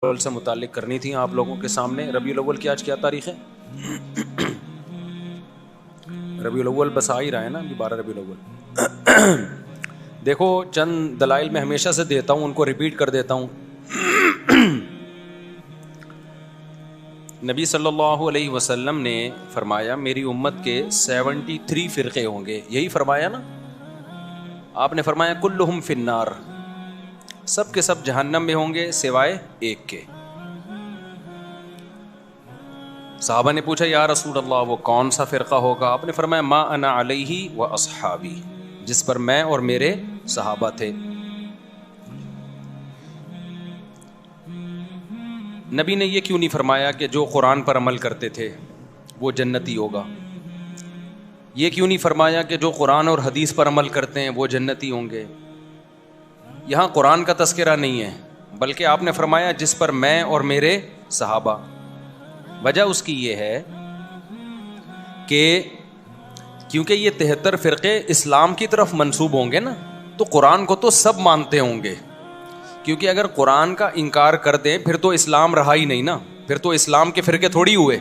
الاول سے متعلق کرنی تھی آپ لوگوں کے سامنے۔ ربیع الاول کی آج کیا تاریخ ہے؟ ربیع الاول بس آ ہی رہا ہے نا، ابھی 12 ربیع الاول۔ دیکھو چند دلائل میں ہمیشہ سے دیتا ہوں، ان کو ریپیٹ کر دیتا ہوں۔ نبی صلی اللہ علیہ وسلم نے فرمایا میری امت کے 73 فرقے ہوں گے، یہی فرمایا نا آپ نے؟ فرمایا کلہم فی النار، سب کے سب جہنم میں ہوں گے سوائے ایک کے۔ صحابہ نے پوچھا یا رسول اللہ وہ کون سا فرقہ ہوگا؟ آپ نے فرمایا ما انا علیہ و اصحابی، جس پر میں اور میرے صحابہ تھے۔ نبی نے یہ کیوں نہیں فرمایا کہ جو قرآن پر عمل کرتے تھے وہ جنتی ہوگا؟ یہ کیوں نہیں فرمایا کہ جو قرآن اور حدیث پر عمل کرتے ہیں وہ جنتی ہوں گے؟ یہاں قرآن کا تذکرہ نہیں ہے، بلکہ آپ نے فرمایا جس پر میں اور میرے صحابہ۔ وجہ اس کی یہ ہے کہ کیونکہ یہ 73 فرقے اسلام کی طرف منسوب ہوں گے نا، تو قرآن کو تو سب مانتے ہوں گے، کیونکہ اگر قرآن کا انکار کر دیں پھر تو اسلام رہا ہی نہیں نا، پھر تو اسلام کے فرقے تھوڑی ہوئے۔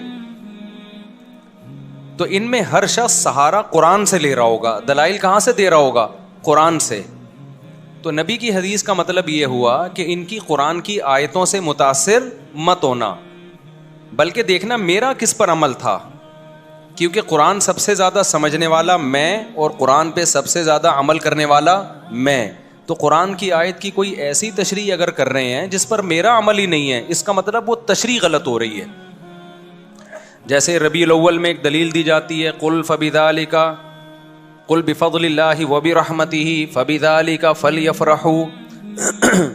تو ان میں ہر شخص سہارا قرآن سے لے رہا ہوگا، دلائل کہاں سے دے رہا ہوگا؟ قرآن سے۔ تو نبی کی حدیث کا مطلب یہ ہوا کہ ان کی قرآن کی آیتوں سے متاثر مت ہونا، بلکہ دیکھنا میرا کس پر عمل تھا، کیونکہ قرآن سب سے زیادہ سمجھنے والا میں اور قرآن پہ سب سے زیادہ عمل کرنے والا میں۔ تو قرآن کی آیت کی کوئی ایسی تشریح اگر کر رہے ہیں جس پر میرا عمل ہی نہیں ہے، اس کا مطلب وہ تشریح غلط ہو رہی ہے۔ جیسے ربیع الاول میں ایک دلیل دی جاتی ہے قل فبذالک قل بفضل اللہ وبرحمتہ فبذالک فلیفرحوا۔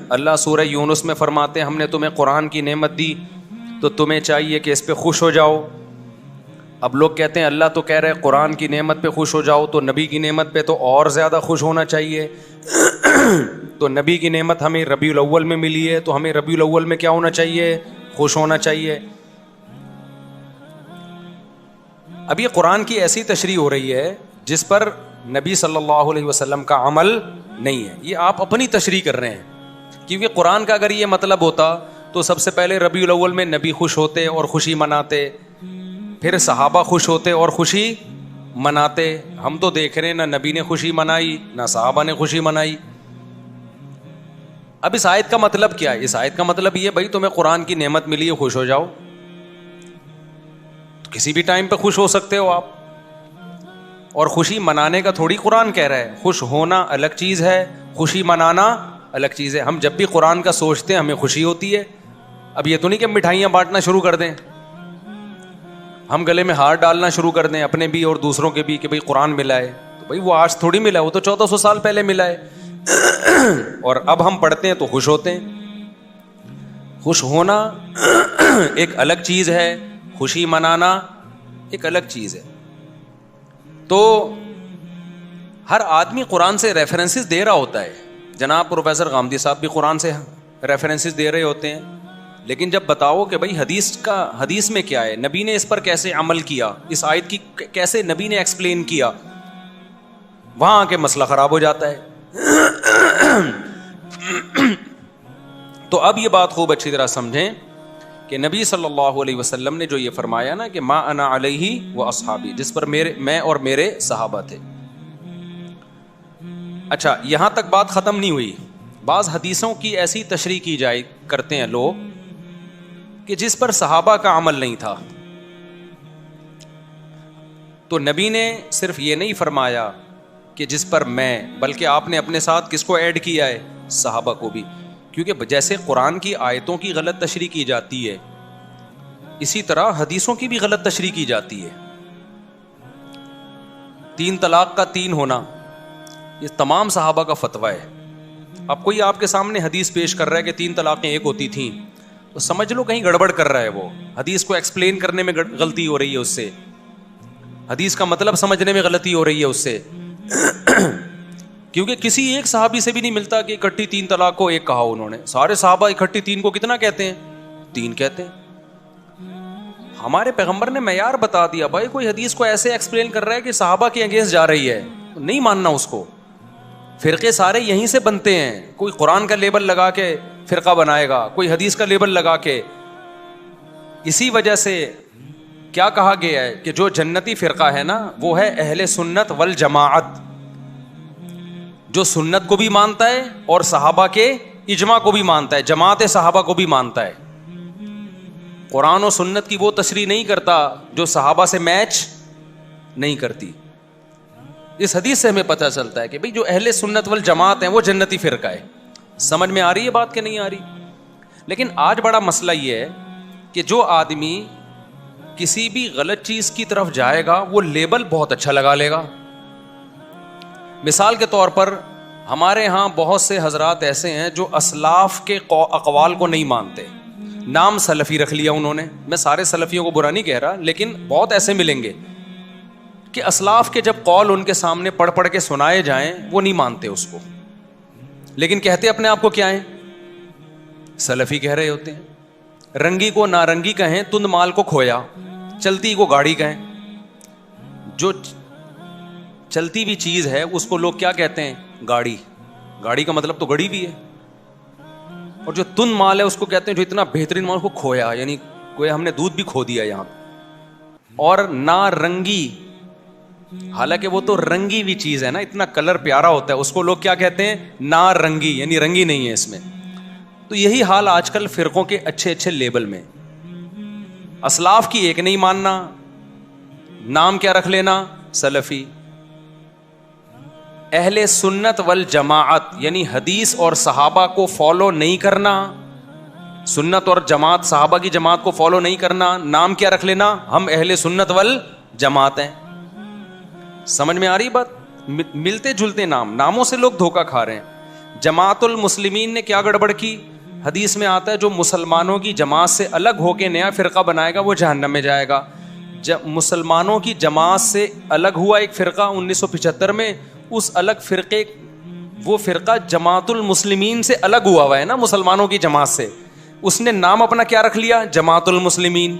اللہ سورہ یونس میں فرماتے ہیں ہم نے تمہیں قرآن کی نعمت دی تو تمہیں چاہیے کہ اس پہ خوش ہو جاؤ۔ اب لوگ کہتے ہیں اللہ تو کہہ رہے قرآن کی نعمت پہ خوش ہو جاؤ، تو نبی کی نعمت پہ تو اور زیادہ خوش ہونا چاہیے۔ تو نبی کی نعمت ہمیں ربیع الاول میں ملی ہے تو ہمیں ربیع الاول میں کیا ہونا چاہیے؟ خوش ہونا چاہیے۔ اب یہ قرآن کی ایسی تشریح ہو رہی ہے جس پر نبی صلی اللہ علیہ وسلم کا عمل نہیں ہے، یہ آپ اپنی تشریح کر رہے ہیں۔ کیونکہ قرآن کا اگر یہ مطلب ہوتا تو سب سے پہلے ربیع الاول میں نبی خوش ہوتے اور خوشی مناتے، پھر صحابہ خوش ہوتے اور خوشی مناتے۔ ہم تو دیکھ رہے ہیں نہ نبی نے خوشی منائی نہ صحابہ نے خوشی منائی۔ اب اس آیت کا مطلب کیا ہے؟ اس آیت کا مطلب یہ بھائی تمہیں قرآن کی نعمت ملی ہے خوش ہو جاؤ، تو کسی بھی ٹائم پہ خوش ہو سکتے ہو آپ، اور خوشی منانے کا تھوڑی قرآن کہہ رہا ہے۔ خوش ہونا الگ چیز ہے، خوشی منانا الگ چیز ہے۔ ہم جب بھی قرآن کا سوچتے ہیں ہمیں خوشی ہوتی ہے۔ اب یہ تو نہیں کہ مٹھائیاں بانٹنا شروع کر دیں، ہم گلے میں ہار ڈالنا شروع کر دیں اپنے بھی اور دوسروں کے بھی کہ بھئی قرآن ملا ہے، تو بھئی وہ آج تھوڑی ملا ہے، وہ تو 1400 سال پہلے ملا ہے۔ اور اب ہم پڑھتے ہیں تو خوش ہوتے ہیں۔ خوش ہونا ایک الگ چیز ہے، خوشی منانا ایک الگ چیز ہے۔ تو ہر آدمی قرآن سے ریفرنسز دے رہا ہوتا ہے۔ جناب پروفیسر غامدی صاحب بھی قرآن سے ریفرنسز دے رہے ہوتے ہیں، لیکن جب بتاؤ کہ بھئی حدیث میں کیا ہے، نبی نے اس پر کیسے عمل کیا، اس آیت کی کیسے نبی نے ایکسپلین کیا، وہاں آ کے مسئلہ خراب ہو جاتا ہے۔ تو اب یہ بات خوب اچھی طرح سمجھیں کہ نبی صلی اللہ علیہ وسلم نے جو یہ فرمایا نا کہ ما انا علیہ و اصحابی، جس پر میں اور میرے صحابہ تھے۔ اچھا یہاں تک بات ختم نہیں ہوئی۔ بعض حدیثوں کی ایسی تشریح کی جائے کرتے ہیں لوگ کہ جس پر صحابہ کا عمل نہیں تھا، تو نبی نے صرف یہ نہیں فرمایا کہ جس پر میں، بلکہ آپ نے اپنے ساتھ کس کو ایڈ کیا ہے؟ صحابہ کو بھی۔ کیونکہ جیسے قرآن کی آیتوں کی غلط تشریح کی جاتی ہے، اسی طرح حدیثوں کی بھی غلط تشریح کی جاتی ہے۔ 3 طلاق کا 3 ہونا یہ تمام صحابہ کا فتویٰ ہے۔ اب کوئی آپ کے سامنے حدیث پیش کر رہا ہے کہ 3 طلاقیں ایک ہوتی تھیں، تو سمجھ لو کہیں گڑبڑ کر رہا ہے، وہ حدیث کو ایکسپلین کرنے میں غلطی ہو رہی ہے، اس سے حدیث کا مطلب سمجھنے میں غلطی ہو رہی ہے اس سے۔ کیونکہ کسی ایک صحابی سے بھی نہیں ملتا کہ اکٹھی 3 طلاق کو ایک کہا انہوں نے۔ سارے صحابہ اکٹھی 3 کو کتنا کہتے ہیں؟ 3 کہتے ہیں۔ ہمارے پیغمبر نے معیار بتا دیا، بھائی کوئی حدیث کو ایسے ایکسپلین کر رہا ہے کہ صحابہ کے اگینسٹ جا رہی ہے، نہیں ماننا اس کو۔ فرقے سارے یہیں سے بنتے ہیں، کوئی قرآن کا لیبل لگا کے فرقہ بنائے گا, کوئی حدیث کا لیبل لگا کے. اسی وجہ سے کیا کہا گیا ہے کہ جو جنتی فرقہ ہے نا وہ ہے اہل سنت والجماعت, جو سنت کو بھی مانتا ہے اور صحابہ کے اجماع کو بھی مانتا ہے, جماعت صحابہ کو بھی مانتا ہے. قرآن و سنت کی وہ تشریح نہیں کرتا جو صحابہ سے میچ نہیں کرتی. اس حدیث سے ہمیں پتہ چلتا ہے کہ بھئی جو اہل سنت والجماعت ہیں وہ جنتی فرقہ ہے. سمجھ میں آ رہی ہے بات کہ نہیں آ رہی؟ لیکن آج بڑا مسئلہ یہ ہے کہ جو آدمی کسی بھی غلط چیز کی طرف جائے گا وہ لیبل بہت اچھا لگا لے گا. مثال کے طور پر ہمارے ہاں بہت سے حضرات ایسے ہیں جو اسلاف کے اقوال کو نہیں مانتے, نام سلفی رکھ لیا انہوں نے. میں سارے سلفیوں کو برا نہیں کہہ رہا, لیکن بہت ایسے ملیں گے کہ اسلاف کے جب قول ان کے سامنے پڑھ پڑھ کے سنائے جائیں وہ نہیں مانتے اس کو, لیکن کہتے اپنے آپ کو کیا ہیں, سلفی کہہ رہے ہوتے ہیں. رنگی کو نارنگی کہیں, تند مال کو کھویا, چلتی کو گاڑی کہیں. جو چلتی بھی چیز ہے اس کو لوگ کیا کہتے ہیں, گاڑی. گاڑی کا مطلب تو گڑی بھی ہے. اور جو تند مال ہے اس کو کہتے ہیں جو اتنا بہترین مال کو کھویا, یعنی کوئی ہم نے دودھ بھی کھو دیا یہاں. اور نارنگی, حالانکہ وہ تو رنگی بھی چیز ہے نا, اتنا کلر پیارا ہوتا ہے, اس کو لوگ کیا کہتے ہیں, نارنگی, یعنی رنگی نہیں ہے اس میں. تو یہی حال آج کل فرقوں کے اچھے اچھے لیبل میں. اسلاف کی ایک نہیں ماننا, نام کیا رکھ لینا, سلفی. اہل سنت والجماعت یعنی حدیث اور صحابہ کو فالو نہیں کرنا, سنت اور جماعت, صحابہ کی جماعت کو فالو نہیں کرنا, نام کیا رکھ لینا, ہم اہل سنت والجماعت ہیں. سمجھ میں آ رہی بات؟ ملتے جلتے ناموں سے لوگ دھوکہ کھا رہے ہیں. جماعت المسلمین نے کیا گڑبڑ کی؟ حدیث میں آتا ہے جو مسلمانوں کی جماعت سے الگ ہو کے نیا فرقہ بنائے گا وہ جہنم میں جائے گا. مسلمانوں کی جماعت سے الگ ہوا ایک فرقہ 1975 میں, اس الگ فرقے, وہ فرقہ جماعت المسلمین سے الگ ہوا ہے نا مسلمانوں کی جماعت سے, اس نے نام اپنا کیا رکھ لیا, جماعت المسلمین.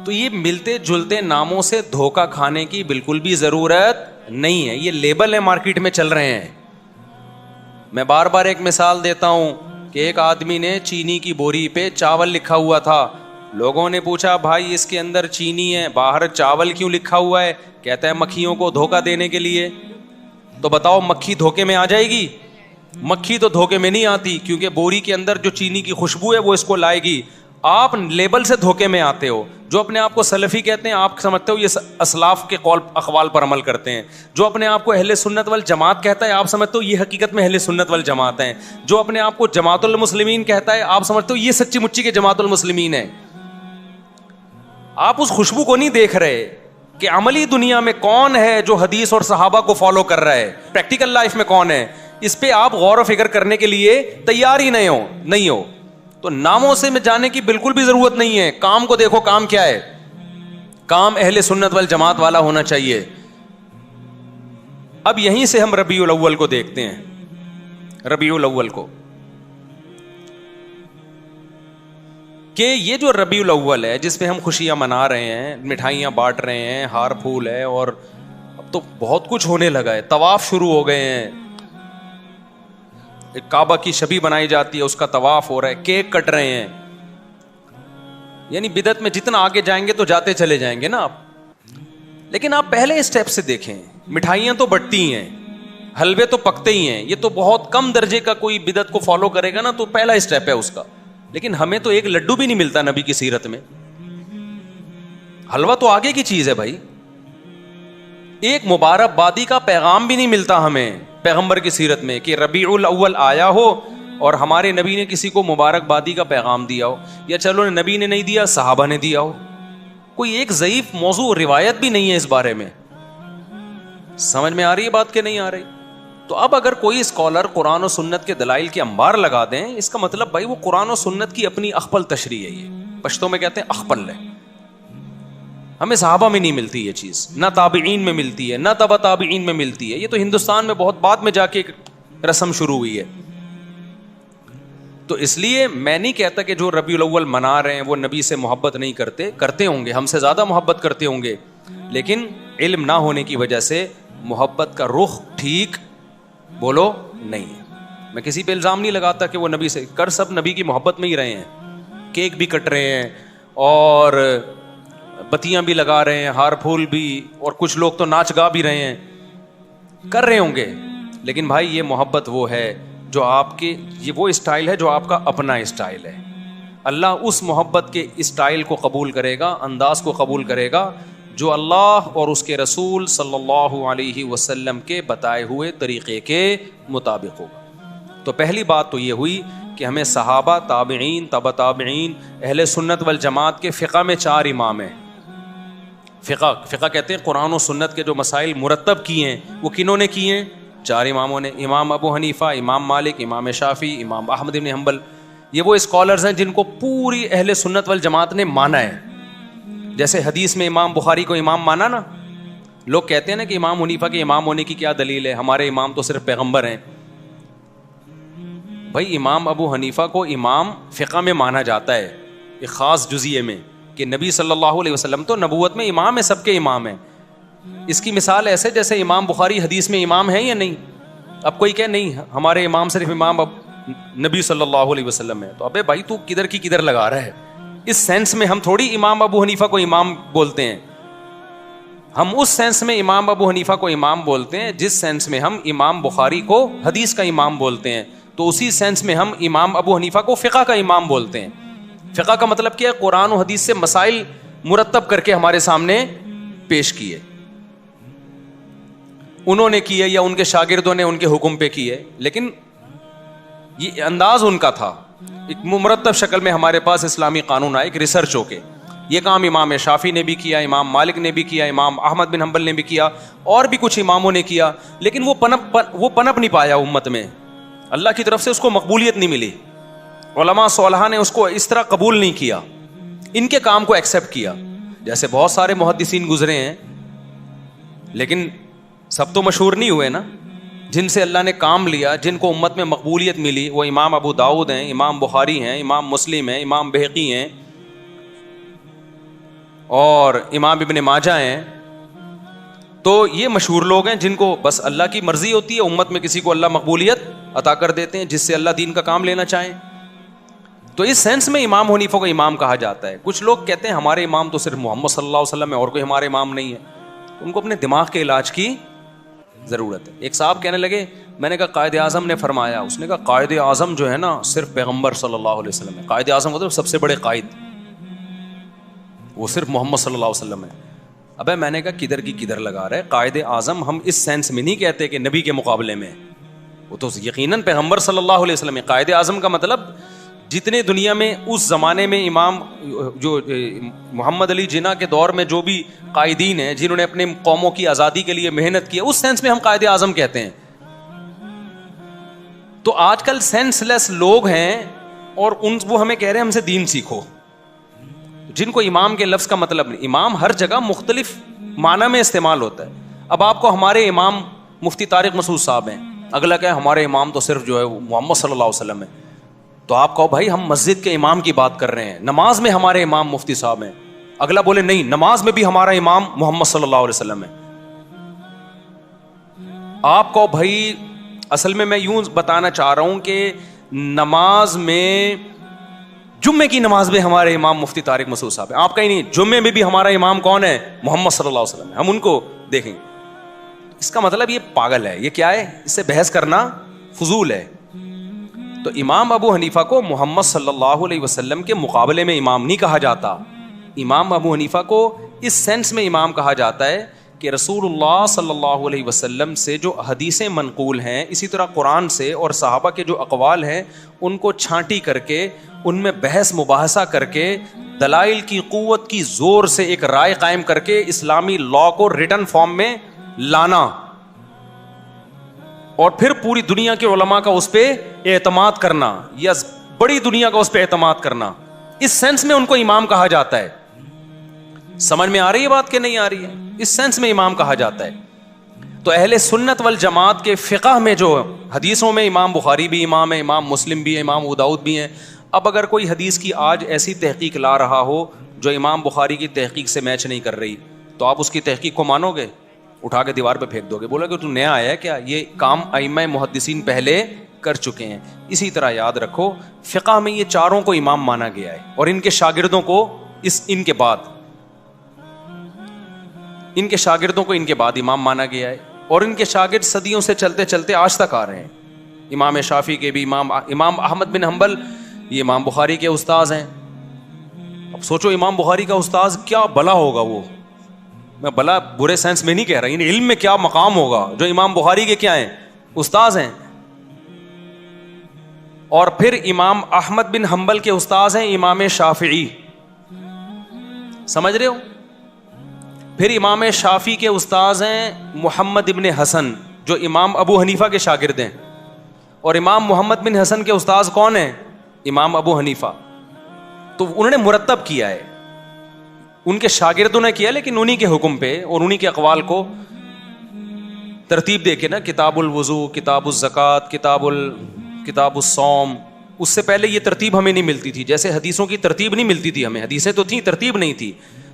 تو یہ ملتے جلتے ناموں سے دھوکہ کھانے کی بالکل بھی ضرورت نہیں ہے. یہ لیبل ہے مارکیٹ میں چل رہے ہیں. میں بار بار ایک مثال دیتا ہوں کہ ایک آدمی نے چینی کی بوری پہ چاول لکھا ہوا تھا. لوگوں نے پوچھا بھائی اس کے اندر چینی ہے, باہر چاول کیوں لکھا ہوا ہے؟ کہتا ہے مکھیوں کو دھوکہ دینے کے لیے. تو بتاؤ مکھی دھوکے میں آ جائے گی؟ مکھی تو دھوکے میں نہیں آتی, کیونکہ بوری کے اندر جو چینی کی خوشبو ہے وہ اس کو لائے گی. آپ لیبل سے دھوکے میں آتے ہو. جو اپنے آپ کو سلفی کہتے ہیں آپ سمجھتے ہو یہ اسلاف کے قول اقوال پر عمل کرتے ہیں. جو اپنے آپ کو اہل سنت والجماعت کہتا ہے آپ سمجھتے ہو یہ حقیقت میں اہل سنت والجماعت ہیں. جو اپنے آپ کو جماعت المسلمین کہتا ہے آپ سمجھتے ہو یہ سچی مچی کے جماعت المسلمین ہیں. آپ اس خوشبو کو نہیں دیکھ رہے کہ عملی دنیا میں کون ہے جو حدیث اور صحابہ کو فالو کر رہا ہے, پریکٹیکل لائف میں کون ہے. اس پہ آپ غور و فکر کرنے کے لیے تیار ہی نہیں ہو. تو ناموں سے میں جانے کی بالکل بھی ضرورت نہیں ہے. کام کو دیکھو, کام کیا ہے, کام اہل سنت والجماعت والا ہونا چاہیے. اب یہیں سے ہم ربیع الاول کو دیکھتے ہیں. ربیع الاول کو کہ یہ جو ربیع الاول ہے جس پہ ہم خوشیاں منا رہے ہیں, مٹھائیاں بانٹ رہے ہیں, ہار پھول ہے, اور اب تو بہت کچھ ہونے لگا ہے. طواف شروع ہو گئے ہیں, کعبہ کی شبیہ بنائی جاتی ہے, اس کا طواف ہو رہا ہے, کیک کٹ رہے ہیں. یعنی بدعت میں جتنا آگے جائیں گے تو جاتے چلے جائیں گے نا آپ. لیکن آپ پہلے اسٹیپ سے دیکھیں, مٹھائیاں تو بٹتی ہیں, حلوے تو پکتے ہی ہیں. یہ تو بہت کم درجے کا کوئی بدعت کو فالو کرے گا نا تو پہلا اسٹیپ ہے اس کا. لیکن ہمیں تو ایک لڈو بھی نہیں ملتا نبی کی سیرت میں. حلوہ تو آگے کی چیز ہے بھائی. ایک مبارک بادی کا پیغام بھی نہیں ملتا ہمیں پیغمبر کی سیرت میں کہ ربیع الاول آیا ہو اور ہمارے نبی نے کسی کو مبارک بادی کا پیغام دیا ہو, یا چلو نبی نے نہیں دیا صحابہ نے دیا ہو. کوئی ایک ضعیف موضوع روایت بھی نہیں ہے اس بارے میں. سمجھ میں آ رہی ہے بات کہ نہیں آ رہی؟ تو اب اگر کوئی اسکالر قرآن و سنت کے دلائل کے انبار لگا دیں, اس کا مطلب بھائی وہ قرآن و سنت کی اپنی اخپل تشریح ہے. یہ پشتوں میں کہتے ہیں اخپل ہے. ہمیں صحابہ میں نہیں ملتی یہ چیز, نہ تابعین میں ملتی ہے, نہ تبع تابعین میں ملتی ہے. یہ تو ہندوستان میں بہت بعد میں جا کے ایک رسم شروع ہوئی ہے. تو اس لیے میں نہیں کہتا کہ جو ربیع الاول منا رہے ہیں وہ نبی سے محبت نہیں کرتے ہوں گے, ہم سے زیادہ محبت کرتے ہوں گے, لیکن علم نہ ہونے کی وجہ سے محبت کا رخ ٹھیک بولو نہیں. میں کسی پہ الزام نہیں لگاتا کہ وہ نبی سے کر سب نبی کی محبت میں ہی رہے ہیں, کیک بھی کٹ رہے ہیں اور بتیاں بھی لگا رہے ہیں, ہار پھول بھی, اور کچھ لوگ تو ناچ گا بھی رہے ہیں, کر رہے ہوں گے, لیکن بھائی یہ محبت وہ ہے جو آپ کے, یہ وہ اسٹائل ہے جو آپ کا اپنا اسٹائل ہے. اللہ اس محبت کے اسٹائل کو قبول کرے گا, انداز کو قبول کرے گا جو اللہ اور اس کے رسول صلی اللہ علیہ وسلم کے بتائے ہوئے طریقے کے مطابق ہوگا. تو پہلی بات تو یہ ہوئی کہ ہمیں صحابہ, تابعین, تبع تابعین, اہل سنت والجماعت کے فقہ میں 4 امام ہیں. فقہ کہتے ہیں قرآن و سنت کے جو مسائل مرتب کیے ہیں وہ کنہوں نے کیے ہیں؟ 4 اماموں نے. امام ابو حنیفہ, امام مالک, امام شافعی, امام احمد بن حنبل. یہ وہ اسکالرز ہیں جن کو پوری اہل سنت والجماعت نے مانا ہے. جیسے حدیث میں امام بخاری کو امام مانا نا, لوگ کہتے ہیں نا کہ امام حنیفہ کے امام ہونے کی کیا دلیل ہے, ہمارے امام تو صرف پیغمبر ہیں. بھائی امام ابو حنیفہ کو امام فقہ میں مانا جاتا ہے ایک خاص جزیے میں, کہ نبی صلی اللہ علیہ وسلم تو نبوت میں امام ہے, سب کے امام ہیں. اس کی مثال ایسے جیسے امام بخاری حدیث میں امام ہے یا نہیں. اب کوئی کہ نہیں ہمارے امام صرف امام نبی صلی اللہ علیہ وسلم ہے, تو ابے بھائی تو کدھر کی کدھر لگا رہا ہے. اس سینس میں ہم تھوڑی امام ابو حنیفہ کو امام بولتے ہیں, ہم اس سینس میں امام ابو حنیفہ کو امام بولتے ہیں جس سینس میں ہم امام بخاری کو حدیث کا امام بولتے ہیں, تو اسی سینس میں ہم امام ابو حنیفہ کو فقہ کا امام بولتے ہیں. فقہ کا مطلب کیا ہے؟ قرآن و حدیث سے مسائل مرتب کر کے ہمارے سامنے پیش کیے, انہوں نے کیے یا ان کے شاگردوں نے ان کے حکم پہ کیے, لیکن یہ انداز ان کا تھا. ایک مرتب شکل میں ہمارے پاس اسلامی قانون آئے, ایک ریسرچ ہو کے. یہ کام امام شافعی نے بھی کیا, امام مالک نے بھی کیا, امام احمد بن حنبل نے بھی کیا, اور بھی کچھ اماموں نے کیا, لیکن وہ پنپ نہیں پایا امت میں. اللہ کی طرف سے اس کو مقبولیت نہیں ملی. علماء صالحہ نے اس کو اس طرح قبول نہیں کیا, ان کے کام کو ایکسیپٹ کیا. جیسے بہت سارے محدثین گزرے ہیں, لیکن سب تو مشہور نہیں ہوئے نا. جن سے اللہ نے کام لیا, جن کو امت میں مقبولیت ملی, وہ امام ابو داؤد ہیں, امام بخاری ہیں, امام مسلم ہیں, امام بہقی ہیں, اور امام ابن ماجہ ہیں. تو یہ مشہور لوگ ہیں جن کو بس اللہ کی مرضی ہوتی ہے, امت میں کسی کو اللہ مقبولیت عطا کر دیتے ہیں جس سے اللہ دین کا کام لینا چاہیں. تو اس سینس میں امام حنیفہ کو امام کہا جاتا ہے. کچھ لوگ کہتے ہیں ہمارے امام تو صرف محمد صلی اللہ علیہ وسلم ہے, اور کوئی ہمارے امام نہیں ہے. ان کو اپنے دماغ کے علاج کی ضرورت ہے. ایک صاحب کہنے لگے, میں نے کہا قائد اعظم نے فرمایا. اس نے کہا قائد اعظم جو ہے نا صرف پیغمبر صلی اللہ علیہ وسلم ہے. قائد اعظم مطلب سب سے بڑے قائد, وہ صرف محمد صلی اللہ علیہ وسلم ہے. ابے میں نے کہا کدھر کی کدھر لگا رہے. قائد اعظم ہم اس سینس میں نہیں کہتے کہ نبی کے مقابلے میں, وہ تو یقیناً پیغمبر صلی اللہ علیہ وسلم ہے. قائد اعظم کا مطلب جتنے دنیا میں اس زمانے میں امام جو محمد علی جناح کے دور میں جو بھی قائدین ہیں جنہوں نے اپنے قوموں کی آزادی کے لیے محنت کی, اس سینس میں ہم قائد اعظم کہتے ہیں. تو آج کل سینس لیس لوگ ہیں اور وہ ہمیں کہہ رہے ہیں ہم سے دین سیکھو, جن کو امام کے لفظ کا مطلب نہیں. امام ہر جگہ مختلف معنی میں استعمال ہوتا ہے. اب آپ کو ہمارے امام مفتی طارق مسعود صاحب ہیں, اگلا کہ ہمارے امام تو صرف جو ہے محمد صلی اللہ علیہ وسلم ہے. تو آپ کہو بھائی ہم مسجد کے امام کی بات کر رہے ہیں, نماز میں ہمارے امام مفتی صاحب ہیں. اگلا بولے نہیں, نماز میں بھی ہمارا امام محمد صلی اللہ علیہ وسلم ہے. آپ کو بھائی اصل میں یوں بتانا چاہ رہا ہوں کہ نماز میں, جمعے کی نماز میں ہمارے امام مفتی طارق مسعود صاحب ہیں. آپ کہیں نہیں, جمعے میں بھی ہمارا امام کون ہے؟ محمد صلی اللہ علیہ وسلم ہے, ہم ان کو دیکھیں. اس کا مطلب یہ پاگل ہے, یہ کیا ہے, اس سے بحث کرنا فضول ہے. تو امام ابو حنیفہ کو محمد صلی اللہ علیہ وسلم کے مقابلے میں امام نہیں کہا جاتا. امام ابو حنیفہ کو اس سینس میں امام کہا جاتا ہے کہ رسول اللہ صلی اللہ علیہ وسلم سے جو حدیثیں منقول ہیں, اسی طرح قرآن سے اور صحابہ کے جو اقوال ہیں, ان کو چھانٹی کر کے ان میں بحث مباحثہ کر کے دلائل کی قوت کی زور سے ایک رائے قائم کر کے اسلامی لا کو ریٹن فارم میں لانا, اور پھر پوری دنیا کے علماء کا اس پہ اعتماد کرنا, یا بڑی دنیا کا اس پہ اعتماد کرنا. اس سینس میں ان کو امام کہا جاتا ہے. سمجھ میں آ رہی ہے بات کہ نہیں آ رہی ہے؟ اس سینس میں امام کہا جاتا ہے. تو اہل سنت والجماعت کے فقہ میں جو حدیثوں میں امام بخاری بھی امام ہے, امام مسلم بھی ہے, امام ابو داؤد بھی ہیں. اب اگر کوئی حدیث کی آج ایسی تحقیق لا رہا ہو جو امام بخاری کی تحقیق سے میچ نہیں کر رہی, تو آپ اس کی تحقیق کو مانو گے؟ اٹھا کے دیوار پہ پھینک دو گے, بولا کہ تو نیا آیا ہے کیا؟ یہ کام ائمہ محدثین پہلے کر چکے ہیں. اسی طرح یاد رکھو فقہ میں یہ چاروں کو امام مانا گیا ہے اور ان کے شاگردوں کو ان کے بعد امام مانا گیا ہے, اور ان کے شاگرد صدیوں سے چلتے چلتے آج تک آ رہے ہیں. امام شافعی کے بھی امام احمد بن حنبل یہ امام بخاری کے استاذ ہیں. اب سوچو امام بخاری کا استاذ کیا بلا ہوگا, وہ میں بلا برے سینس میں نہیں کہہ رہا, یعنی علم میں کیا مقام ہوگا جو امام بخاری کے کیا ہیں, استاذ ہیں. اور پھر امام احمد بن حنبل کے استاذ ہیں امام شافعی, سمجھ رہے ہو. پھر امام شافعی کے استاذ ہیں محمد ابن حسن جو امام ابو حنیفہ کے شاگرد ہیں, اور امام محمد بن حسن کے استاذ کون ہیں, امام ابو حنیفہ. تو انہوں نے مرتب کیا ہے, ان کے شاگردوں نے کیا, لیکن انہی کے حکم پہ اور انہی کے اقوال کو ترتیب دے کے نا, کتاب الوضو, کتاب الزکوٰۃ, کتاب الصوم. اس سے پہلے یہ ترتیب ہمیں نہیں ملتی تھی, جیسے حدیثوں کی ترتیب نہیں ملتی تھی ہمیں, حدیثیں تو تھیں, ترتیب نہیں تھی.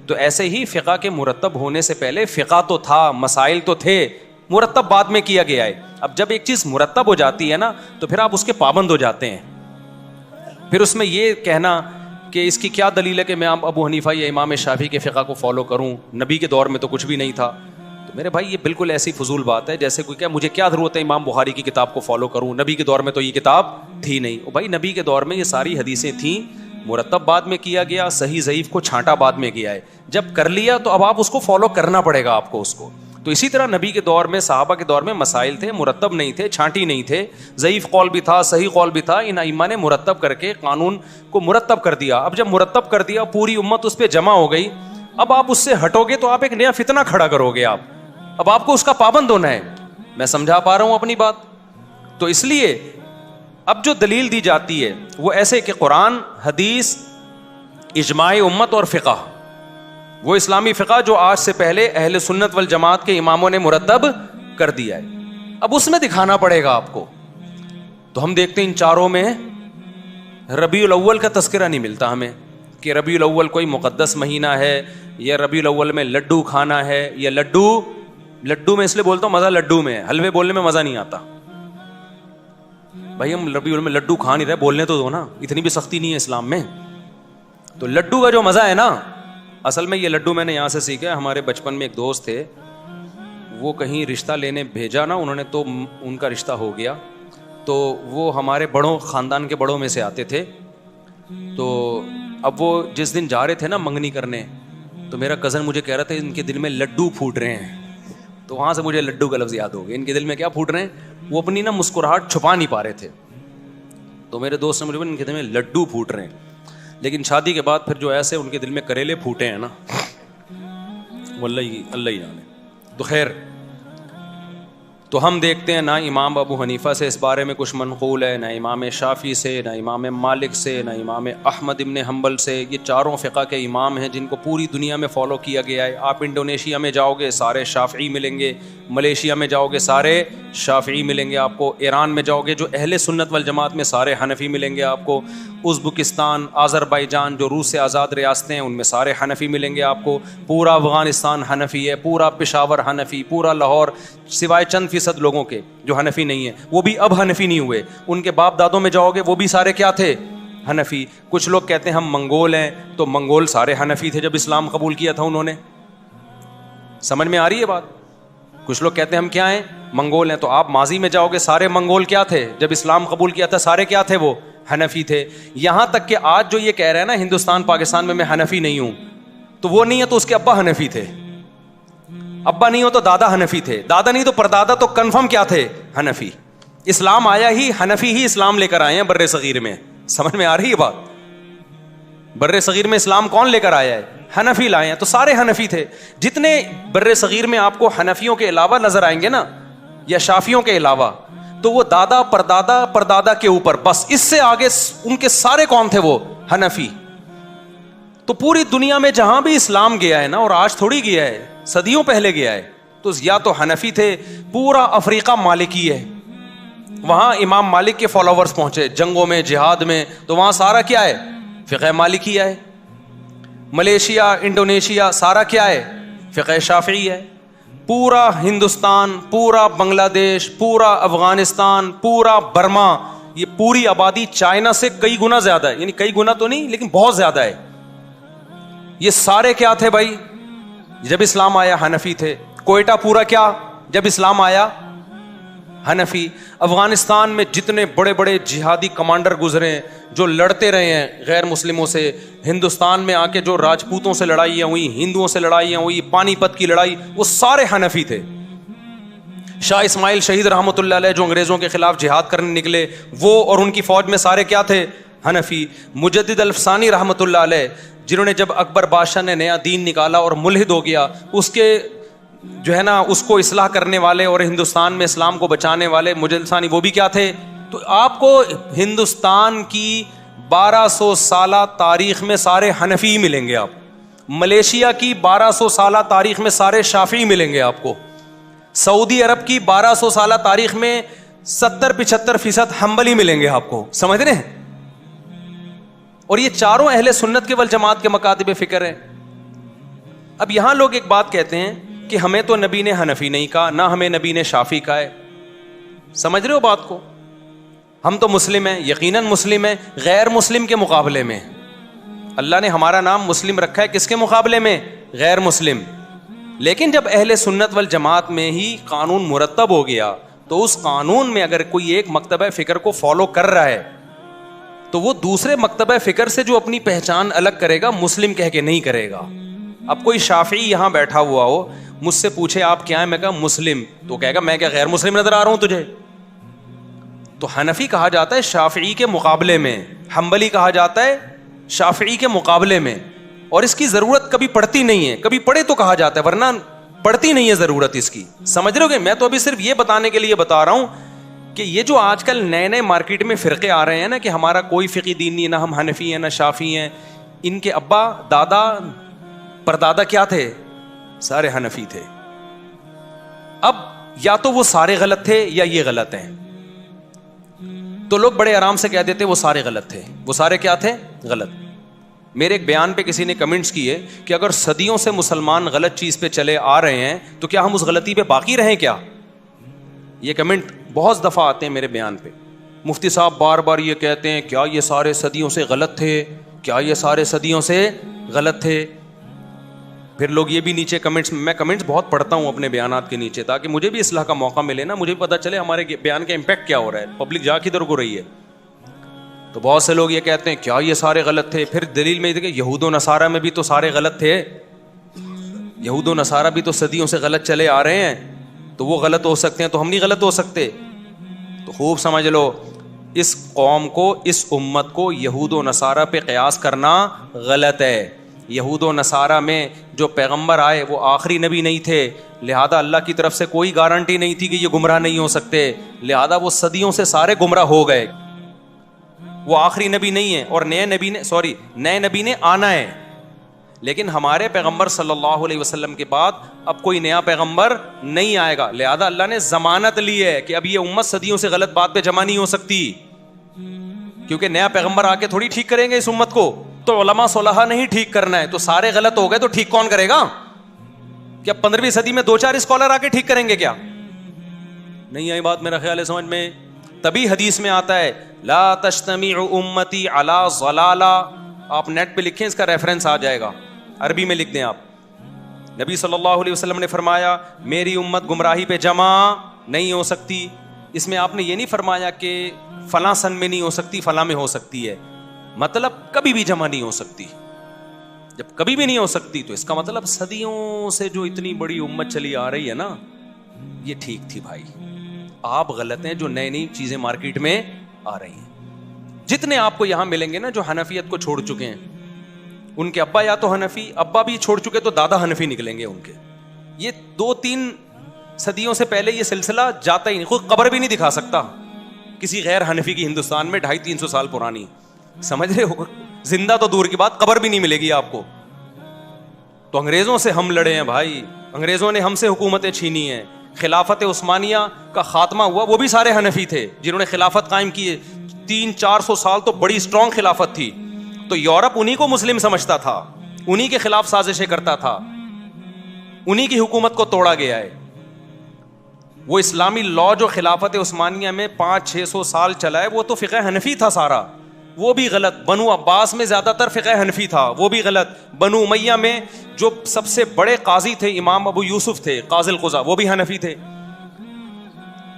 تو ایسے ہی فقہ کے مرتب ہونے سے پہلے فقہ تو تھا, مسائل تو تھے, مرتب بعد میں کیا گیا ہے. اب جب ایک چیز مرتب ہو جاتی ہے نا تو پھر آپ اس کے پابند ہو جاتے ہیں. پھر اس میں یہ کہنا کہ اس کی کیا دلیل ہے کہ میں ابو حنیفہ یا امام شافعی کے فقہ کو فالو کروں, نبی کے دور میں تو کچھ بھی نہیں تھا. تو میرے بھائی یہ بالکل ایسی فضول بات ہے جیسے کوئی کہ مجھے کیا ضرورت ہے امام بخاری کی کتاب کو فالو کروں, نبی کے دور میں تو یہ کتاب تھی نہیں. او بھائی نبی کے دور میں یہ ساری حدیثیں تھیں, مرتب بعد میں کیا گیا, صحیح ضعیف کو چھانٹا بعد میں کیا ہے. جب کر لیا تو اب آپ اس کو فالو کرنا پڑے گا آپ کو اس کو. تو اسی طرح نبی کے دور میں, صحابہ کے دور میں مسائل تھے, مرتب نہیں تھے, چھانٹی نہیں تھے, ضعیف قول بھی تھا, صحیح قول بھی تھا. ان ائمہ نے مرتب کر کے قانون کو مرتب کر دیا. اب جب مرتب کر دیا, پوری امت اس پہ جمع ہو گئی, اب آپ اس سے ہٹو گے تو آپ ایک نیا فتنہ کھڑا کرو گے. اب آپ کو اس کا پابند ہونا ہے. میں سمجھا پا رہا ہوں اپنی بات؟ تو اس لیے اب جو دلیل دی جاتی ہے وہ ایسے کہ قرآن, حدیث, اجماع امت اور فقہ, وہ اسلامی فقہ جو آج سے پہلے اہل سنت والجماعت کے اماموں نے مرتب کر دیا ہے. اب اس میں دکھانا پڑے گا آپ کو. تو ہم دیکھتے ہیں ان چاروں میں ربیع الاول کا تذکرہ نہیں ملتا ہمیں کہ ربیع الاول کوئی مقدس مہینہ ہے, یا ربیع الاول میں لڈو کھانا ہے, یا لڈو میں اس لیے بولتا ہوں مزہ لڈو میں ہے, حلوے بولنے میں مزہ نہیں آتا. بھائی ہم ربیع الاول میں لڈو کھا نہیں رہے, بولنے تو دو نا, اتنی بھی سختی نہیں ہے اسلام میں. تو لڈو کا جو مزہ ہے نا, اصل میں یہ لڈو میں نے یہاں سے سیکھا ہے. ہمارے بچپن میں ایک دوست تھے, وہ کہیں رشتہ لینے بھیجا نا انہوں نے, تو ان کا رشتہ ہو گیا. تو وہ ہمارے بڑوں, خاندان کے بڑوں میں سے آتے تھے. تو اب وہ جس دن جا رہے تھے نا منگنی کرنے, تو میرا کزن مجھے کہہ رہا تھا ان کے دل میں لڈو پھوٹ رہے ہیں. تو وہاں سے مجھے لڈو کا لفظ یاد ہو گیا. ان کے دل میں کیا پھوٹ رہے ہیں, وہ اپنی نا مسکراہٹ چھپا نہیں پا رہے تھے. تو میرے دوست نے مجھے ان کے دل میں لڈو پھوٹ رہے ہیں. لیکن شادی کے بعد پھر جو ایسے ان کے دل میں کریلے پھوٹے ہیں نا, وہ اللہ ہی جانے. تو خیر, تو ہم دیکھتے ہیں نہ امام ابو حنیفہ سے اس بارے میں کچھ منقول ہے, نہ امام شافعی سے, نہ امام مالک سے, نہ امام احمد ابن حنبل سے. یہ چاروں فقہ کے امام ہیں جن کو پوری دنیا میں فالو کیا گیا ہے. آپ انڈونیشیا میں جاؤ گے سارے شافعی ملیں گے, ملیشیا میں جاؤ گے سارے شافعی ملیں گے آپ کو, ایران میں جاؤ گے جو اہل سنت والجماعت میں سارے حنفی ملیں گے آپ کو, ازبکستان, آذربائیجان جو روس سے آزاد ریاستیں ہیں ان میں سارے حنفی ملیں گے آپ کو, پورا افغانستان حنفی ہے, پورا پشاور حنفی, پورا لاہور, سوائے چند فیصد لوگوں کے جو حنفی نہیں ہیں, وہ بھی اب حنفی نہیں ہوئے. ان کے باپ دادوں میں جاؤ گے وہ بھی سارے کیا تھے, حنفی. کچھ لوگ کہتے ہیں ہم منگول ہیں, تو منگول سارے حنفی تھے جب اسلام قبول کیا تھا انہوں نے. سمجھ میں آ رہی ہے بات؟ کچھ لوگ کہتے ہیں ہم کیا ہیں, منگول ہیں. تو آپ ماضی میں جاؤ گے سارے منگول کیا تھے جب اسلام قبول کیا تھا, سارے کیا تھے, وہ حنفی تھے. یہاں تک کہ آج جو یہ کہہ رہے ہیں نا ہندوستان پاکستان میں حنفی نہیں ہوں, تو وہ نہیں ہے تو اس کے ابا حنفی تھے, ابا نہیں ہو تو دادا حنفی تھے, دادا نہیں تو پردادا تو کنفرم کیا تھے, حنفی. اسلام آیا ہی حنفی ہی اسلام لے کر آئے ہیں بر صغیر میں. سمجھ میں آ رہی ہے بات؟ بر صغیر میں اسلام کون لے کر آیا ہے, حنفی لائے ہیں. تو سارے حنفی تھے. جتنے بر صغیر میں آپ کو حنفیوں کے علاوہ نظر آئیں گے نا, یا شافیوں کے علاوہ, تو وہ دادا پردادا پردادا کے اوپر, بس اس سے آگے ان کے سارے کون تھے, وہ حنفی. تو پوری دنیا میں جہاں بھی اسلام گیا ہے نا, اور آج تھوڑی گیا ہے, صدیوں پہلے گیا ہے, تو یا تو حنفی تھے. پورا افریقہ مالکی ہے, وہاں امام مالک کے فالوورز پہنچے جنگوں میں, جہاد میں, تو وہاں سارا کیا ہے, فقہ مالکی ہے. ملیشیا, انڈونیشیا, سارا کیا ہے, فقہ شافعی ہے. پورا ہندوستان، پورا بنگلہ دیش، پورا افغانستان، پورا برما، یہ پوری آبادی چائنا سے کئی گنا زیادہ ہے، یعنی کئی گنا تو نہیں لیکن بہت زیادہ ہے. یہ سارے کیا تھے بھائی؟ جب اسلام آیا حنفی تھے. کوئٹہ پورا کیا جب اسلام آیا؟ حنفی. افغانستان میں جتنے بڑے بڑے جہادی کمانڈر گزرے ہیں جو لڑتے رہے ہیں غیر مسلموں سے، ہندوستان میں آ کے جو راجپوتوں سے لڑائیاں ہوئی، ہندوؤں سے لڑائیاں ہوئی، پانی پت کی لڑائی، وہ سارے حنفی تھے. شاہ اسماعیل شہید رحمۃ اللہ علیہ جو انگریزوں کے خلاف جہاد کرنے نکلے، وہ اور ان کی فوج میں سارے کیا تھے؟ حنفی. مجدد الفسانی رحمۃ اللہ علیہ جنہوں نے جب اکبر بادشاہ نے نیا دین نکالا اور ملحد ہو گیا، اس کے جو ہے نا اس کو اصلاح کرنے والے اور ہندوستان میں اسلام کو بچانے والے مجدد ثانی، وہ بھی کیا تھے؟ تو آپ کو ہندوستان کی 1200 سالہ تاریخ میں سارے حنفی ملیں گے. آپ ملیشیا کی 1200 سالہ تاریخ میں سارے شافعی ملیں گے آپ کو. سعودی عرب کی 1200 سالہ تاریخ میں 70-75% حنبلی ملیں گے آپ کو. سمجھ رہے ہیں؟ اور یہ چاروں اہل سنت کے والجماعت کے مکاتب فکر ہیں. اب یہاں لوگ ایک بات کہتے ہیں کہ ہمیں تو نبی نے حنفی نہیں کہا، نہ ہمیں نبی نے شافعی کہا ہے. سمجھ رہے ہو بات کو؟ ہم تو مسلم ہیں، یقیناً مسلم ہیں، غیر مسلم کے مقابلے میں. اللہ نے ہمارا نام مسلم رکھا ہے کس کے مقابلے میں؟ غیر مسلم. لیکن جب اہل سنت والجماعت میں ہی قانون مرتب ہو گیا تو اس قانون میں اگر کوئی ایک مکتبہ فکر کو فالو کر رہا ہے تو وہ دوسرے مکتبہ فکر سے جو اپنی پہچان الگ کرے گا مسلم کہہ کے نہیں کرے گا. اب کوئی شافعی یہاں بیٹھا ہوا ہو، مجھ سے پوچھے آپ کیا ہیں، میں کہا مسلم، تو کہے گا میں کیا غیر مسلم نظر آ رہا ہوں تجھے؟ تو حنفی کہا جاتا ہے شافعی کے مقابلے میں، حنبلی کہا جاتا ہے شافعی کے مقابلے میں. اور اس کی ضرورت کبھی پڑتی نہیں ہے، کبھی پڑے تو کہا جاتا ہے، ورنہ پڑتی نہیں ہے ضرورت اس کی. سمجھ رہے ہو گے؟ میں تو ابھی صرف یہ بتانے کے لیے بتا رہا ہوں کہ یہ جو آج کل نئے نئے مارکیٹ میں فرقے آ رہے ہیں نا کہ ہمارا کوئی فقہی دین نہیں، نہ ہم حنفی ہیں نہ شافعی ہیں، ان کے ابا دادا پردادا کیا تھے؟ سارے حنفی تھے. اب یا تو وہ سارے غلط تھے یا یہ غلط ہیں. تو لوگ بڑے آرام سے کہہ دیتے وہ سارے غلط تھے. وہ سارے کیا تھے؟ غلط. میرے ایک بیان پہ کسی نے کمنٹس کیے کہ اگر صدیوں سے مسلمان غلط چیز پہ چلے آ رہے ہیں تو کیا ہم اس غلطی پہ باقی رہیں کیا؟ یہ کمنٹ بہت دفعہ آتے ہیں میرے بیان پہ. مفتی صاحب بار بار یہ کہتے ہیں کیا یہ سارے صدیوں سے غلط تھے؟ کیا یہ سارے صدیوں سے غلط تھے؟ پھر لوگ یہ بھی نیچے کمنٹس، میں کمنٹس بہت پڑھتا ہوں اپنے بیانات کے نیچے تاکہ مجھے بھی اصلاح کا موقع ملے نا، مجھے بھی پتہ چلے ہمارے بیان کا امپیکٹ کیا ہو رہا ہے، پبلک جا کدھر کو رہی ہے. تو بہت سے لوگ یہ کہتے ہیں کیا یہ سارے غلط تھے؟ پھر دلیل میں کہ یہود و نصارہ میں بھی تو سارے غلط تھے، یہود و نصارہ بھی تو صدیوں سے غلط چلے آ رہے ہیں، تو وہ غلط ہو سکتے ہیں تو ہم نہیں غلط ہو سکتے. تو خوب سمجھ لو، اس قوم کو، اس امت کو یہود و نصارہ پہ قیاس کرنا غلط ہے. یہود و نصارہ میں جو پیغمبر آئے وہ آخری نبی نہیں تھے، لہذا اللہ کی طرف سے کوئی گارنٹی نہیں تھی کہ یہ گمراہ نہیں ہو سکتے، لہذا وہ صدیوں سے سارے گمراہ ہو گئے. وہ آخری نبی نہیں ہے اور نئے نبی نے آنا ہے. لیکن ہمارے پیغمبر صلی اللہ علیہ وسلم کے بعد اب کوئی نیا پیغمبر نہیں آئے گا، لہذا اللہ نے ضمانت لی ہے کہ اب یہ امت صدیوں سے غلط بات پہ جمع نہیں ہو سکتی، کیونکہ نیا پیغمبر آ کے تھوڑی ٹھیک کریں گے اس امت کو. تو علماء صلحاء نہیں ٹھیک کرنا ہے، تو سارے غلط ہو گئے تو ٹھیک کون کرے گا؟ کیا 15ویں صدی میں 2-4 اسکالر آ کے ٹھیک کریں گے کیا؟ نہیں آئی بات میرا خیال ہے سمجھ میں. تبھی حدیث میں آتا ہے لا تجتمع امتی علی ضلالہ. آپ نیٹ پہ لکھیں، اس کا ریفرنس آ جائے گا، عربی میں لکھ دیں آپ. نبی صلی اللہ علیہ وسلم نے فرمایا میری امت گمراہی پہ جمع نہیں ہو سکتی. اس میں آپ نے یہ نہیں فرمایا کہ فلاں سن میں نہیں ہو سکتی، فلاں میں ہو سکتی ہے، مطلب کبھی بھی جمع نہیں ہو سکتی. جب کبھی بھی نہیں ہو سکتی تو اس کا مطلب صدیوں سے جو اتنی بڑی امت چلی آ رہی ہے نا، یہ ٹھیک تھی بھائی. آپ غلط ہیں جو نئی نئی چیزیں مارکیٹ میں آ رہی ہیں. جتنے آپ کو یہاں ملیں گے نا جو حنفیت کو چھوڑ چکے ہیں، ان کے ابا یا تو حنفی، ابا بھی چھوڑ چکے تو دادا حنفی نکلیں گے ان کے. یہ 2-3 صدیوں سے پہلے یہ سلسلہ جاتا ہی نہیں. کوئی قبر بھی نہیں دکھا سکتا کسی غیر حنفی کی ہندوستان میں 250-300 سال پرانی. سمجھ رہے ہو؟ زندہ تو دور کی بات، قبر بھی نہیں ملے گی آپ کو. تو انگریزوں سے ہم لڑے ہیں بھائی، انگریزوں نے ہم سے حکومتیں چھینی ہیں. خلافت عثمانیہ کا خاتمہ ہوا، وہ بھی سارے حنفی تھے جنہوں نے خلافت قائم کی. 300-400 سال تو بڑی اسٹرانگ خلافت تھی. تو یورپ انہی کو مسلم سمجھتا تھا، انہی کے خلاف سازشیں کرتا تھا، انہی کی حکومت کو توڑا گیا ہے. وہ اسلامی لا جو خلافت عثمانیہ میں 500-600 سال چلا ہے وہ تو فقہ حنفی تھا سارا، وہ بھی غلط. بنو عباس میں زیادہ تر فقہ حنفی تھا، وہ بھی غلط. بنو امیہ میں جو سب سے بڑے قاضی تھے امام ابو یوسف تھے قاضی القضاء، وہ بھی حنفی تھے.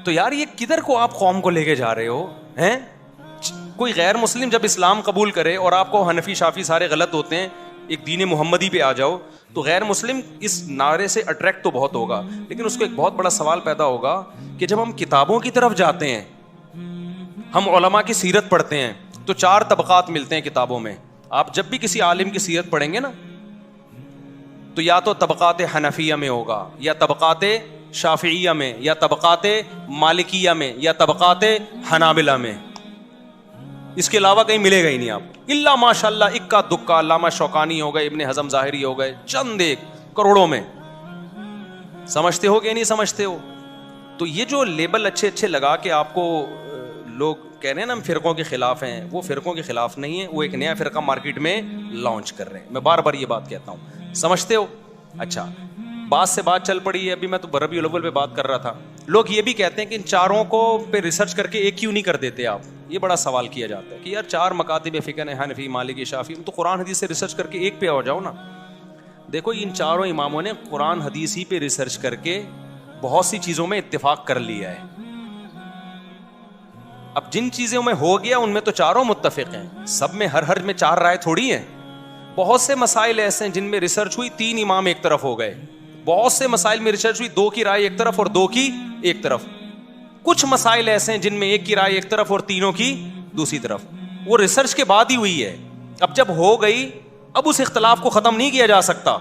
تو یار یہ کدھر کو آپ قوم کو لے کے جا رہے ہو ہیں؟ کوئی غیر مسلم جب اسلام قبول کرے اور آپ کو حنفی شافی سارے غلط ہوتے ہیں، ایک دین محمدی پہ آ جاؤ، تو غیر مسلم اس نعرے سے اٹریکٹ تو بہت ہوگا، لیکن اس کو ایک بہت بڑا سوال پیدا ہوگا کہ جب ہم کتابوں کی طرف جاتے ہیں، ہم علماء کی سیرت پڑھتے ہیں، تو 4 طبقات ملتے ہیں کتابوں میں. آپ جب بھی کسی عالم کی سیرت پڑھیں گے نا، تو یا تو طبقات حنفیہ میں ہوگا، یا طبقات شافعیہ میں، یا طبقات مالکیہ میں، یا طبقات حنابلہ میں. اس کے علاوہ کہیں ملے گا ہی نہیں آپ، الا ماشاء اللہ اکا دکا. علامہ شوکانی ہو گئے، ابن حزم ظاہری ہو گئے، چند ایک کروڑوں میں. سمجھتے ہو کہ نہیں سمجھتے ہو؟ تو یہ جو لیبل اچھے اچھے لگا کے آپ کو لوگ کہہ رہے ہیں نا ہم فرقوں کے خلاف ہیں، وہ فرقوں کے خلاف نہیں ہیں، وہ ایک نیا فرقہ مارکیٹ میں لانچ کر رہے ہیں. میں بار بار یہ بات کہتا ہوں، سمجھتے ہو؟ اچھا، بات سے بات چل پڑی ہے. ابھی میں تو ربیع الاول پہ بات کر رہا تھا. لوگ یہ بھی کہتے ہیں کہ ان چاروں کو پہ ریسرچ کر کے ایک کیوں نہیں کر دیتے آپ؟ یہ بڑا سوال کیا جاتا ہے کہ یار 4 مکاتب فقہ ہیں، حنفی، مالکی، شافعی، تو قرآن حدیث سے ریسرچ کر کے ایک پہ آ جاؤ نا. دیکھو ان چاروں اماموں نے قرآن حدیث ہی پہ ریسرچ کر کے بہت سی چیزوں میں اتفاق کر لیا ہے. اب جن چیزوں میں ہو گیا ان میں تو چاروں متفق ہیں، سب میں ہر میں 4 رائے تھوڑی ہیں. بہت سے مسائل ایسے ہیں جن میں ریسرچ ہوئی 3 امام ایک طرف ہو گئے. بہت سے مسائل میں ریسرچ ہوئی 2 کی رائے ایک طرف اور 2 کی ایک طرف. کچھ مسائل ایسے ہیں جن میں 1 کی رائے ایک طرف اور تینوں کی دوسری طرف. وہ ریسرچ کے بعد ہی ہوئی ہے. اب جب ہو گئی، اب اس اختلاف کو ختم نہیں کیا جا سکتا،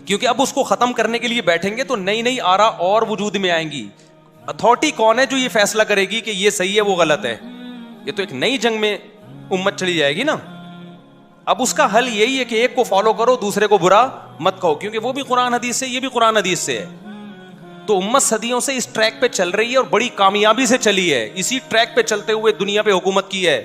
کیونکہ اب اس کو ختم کرنے کے لیے بیٹھیں گے تو نئی نئی آرا اور وجود میں آئیں گی. اتھارٹی کون ہے جو یہ فیصلہ کرے گی کہ یہ صحیح ہے وہ غلط ہے؟ یہ تو ایک نئی جنگ میں امت چلی جائے گی نا. اب اس کا حل یہی ہے کہ ایک کو فالو کرو، دوسرے کو برا مت کہو، کیونکہ وہ بھی قرآن حدیث سے، یہ بھی قرآن حدیث سے ہے. تو امت صدیوں سے اس ٹریک پہ چل رہی ہے اور بڑی کامیابی سے چلی ہے. اسی ٹریک پہ چلتے ہوئے دنیا پہ حکومت کی ہے.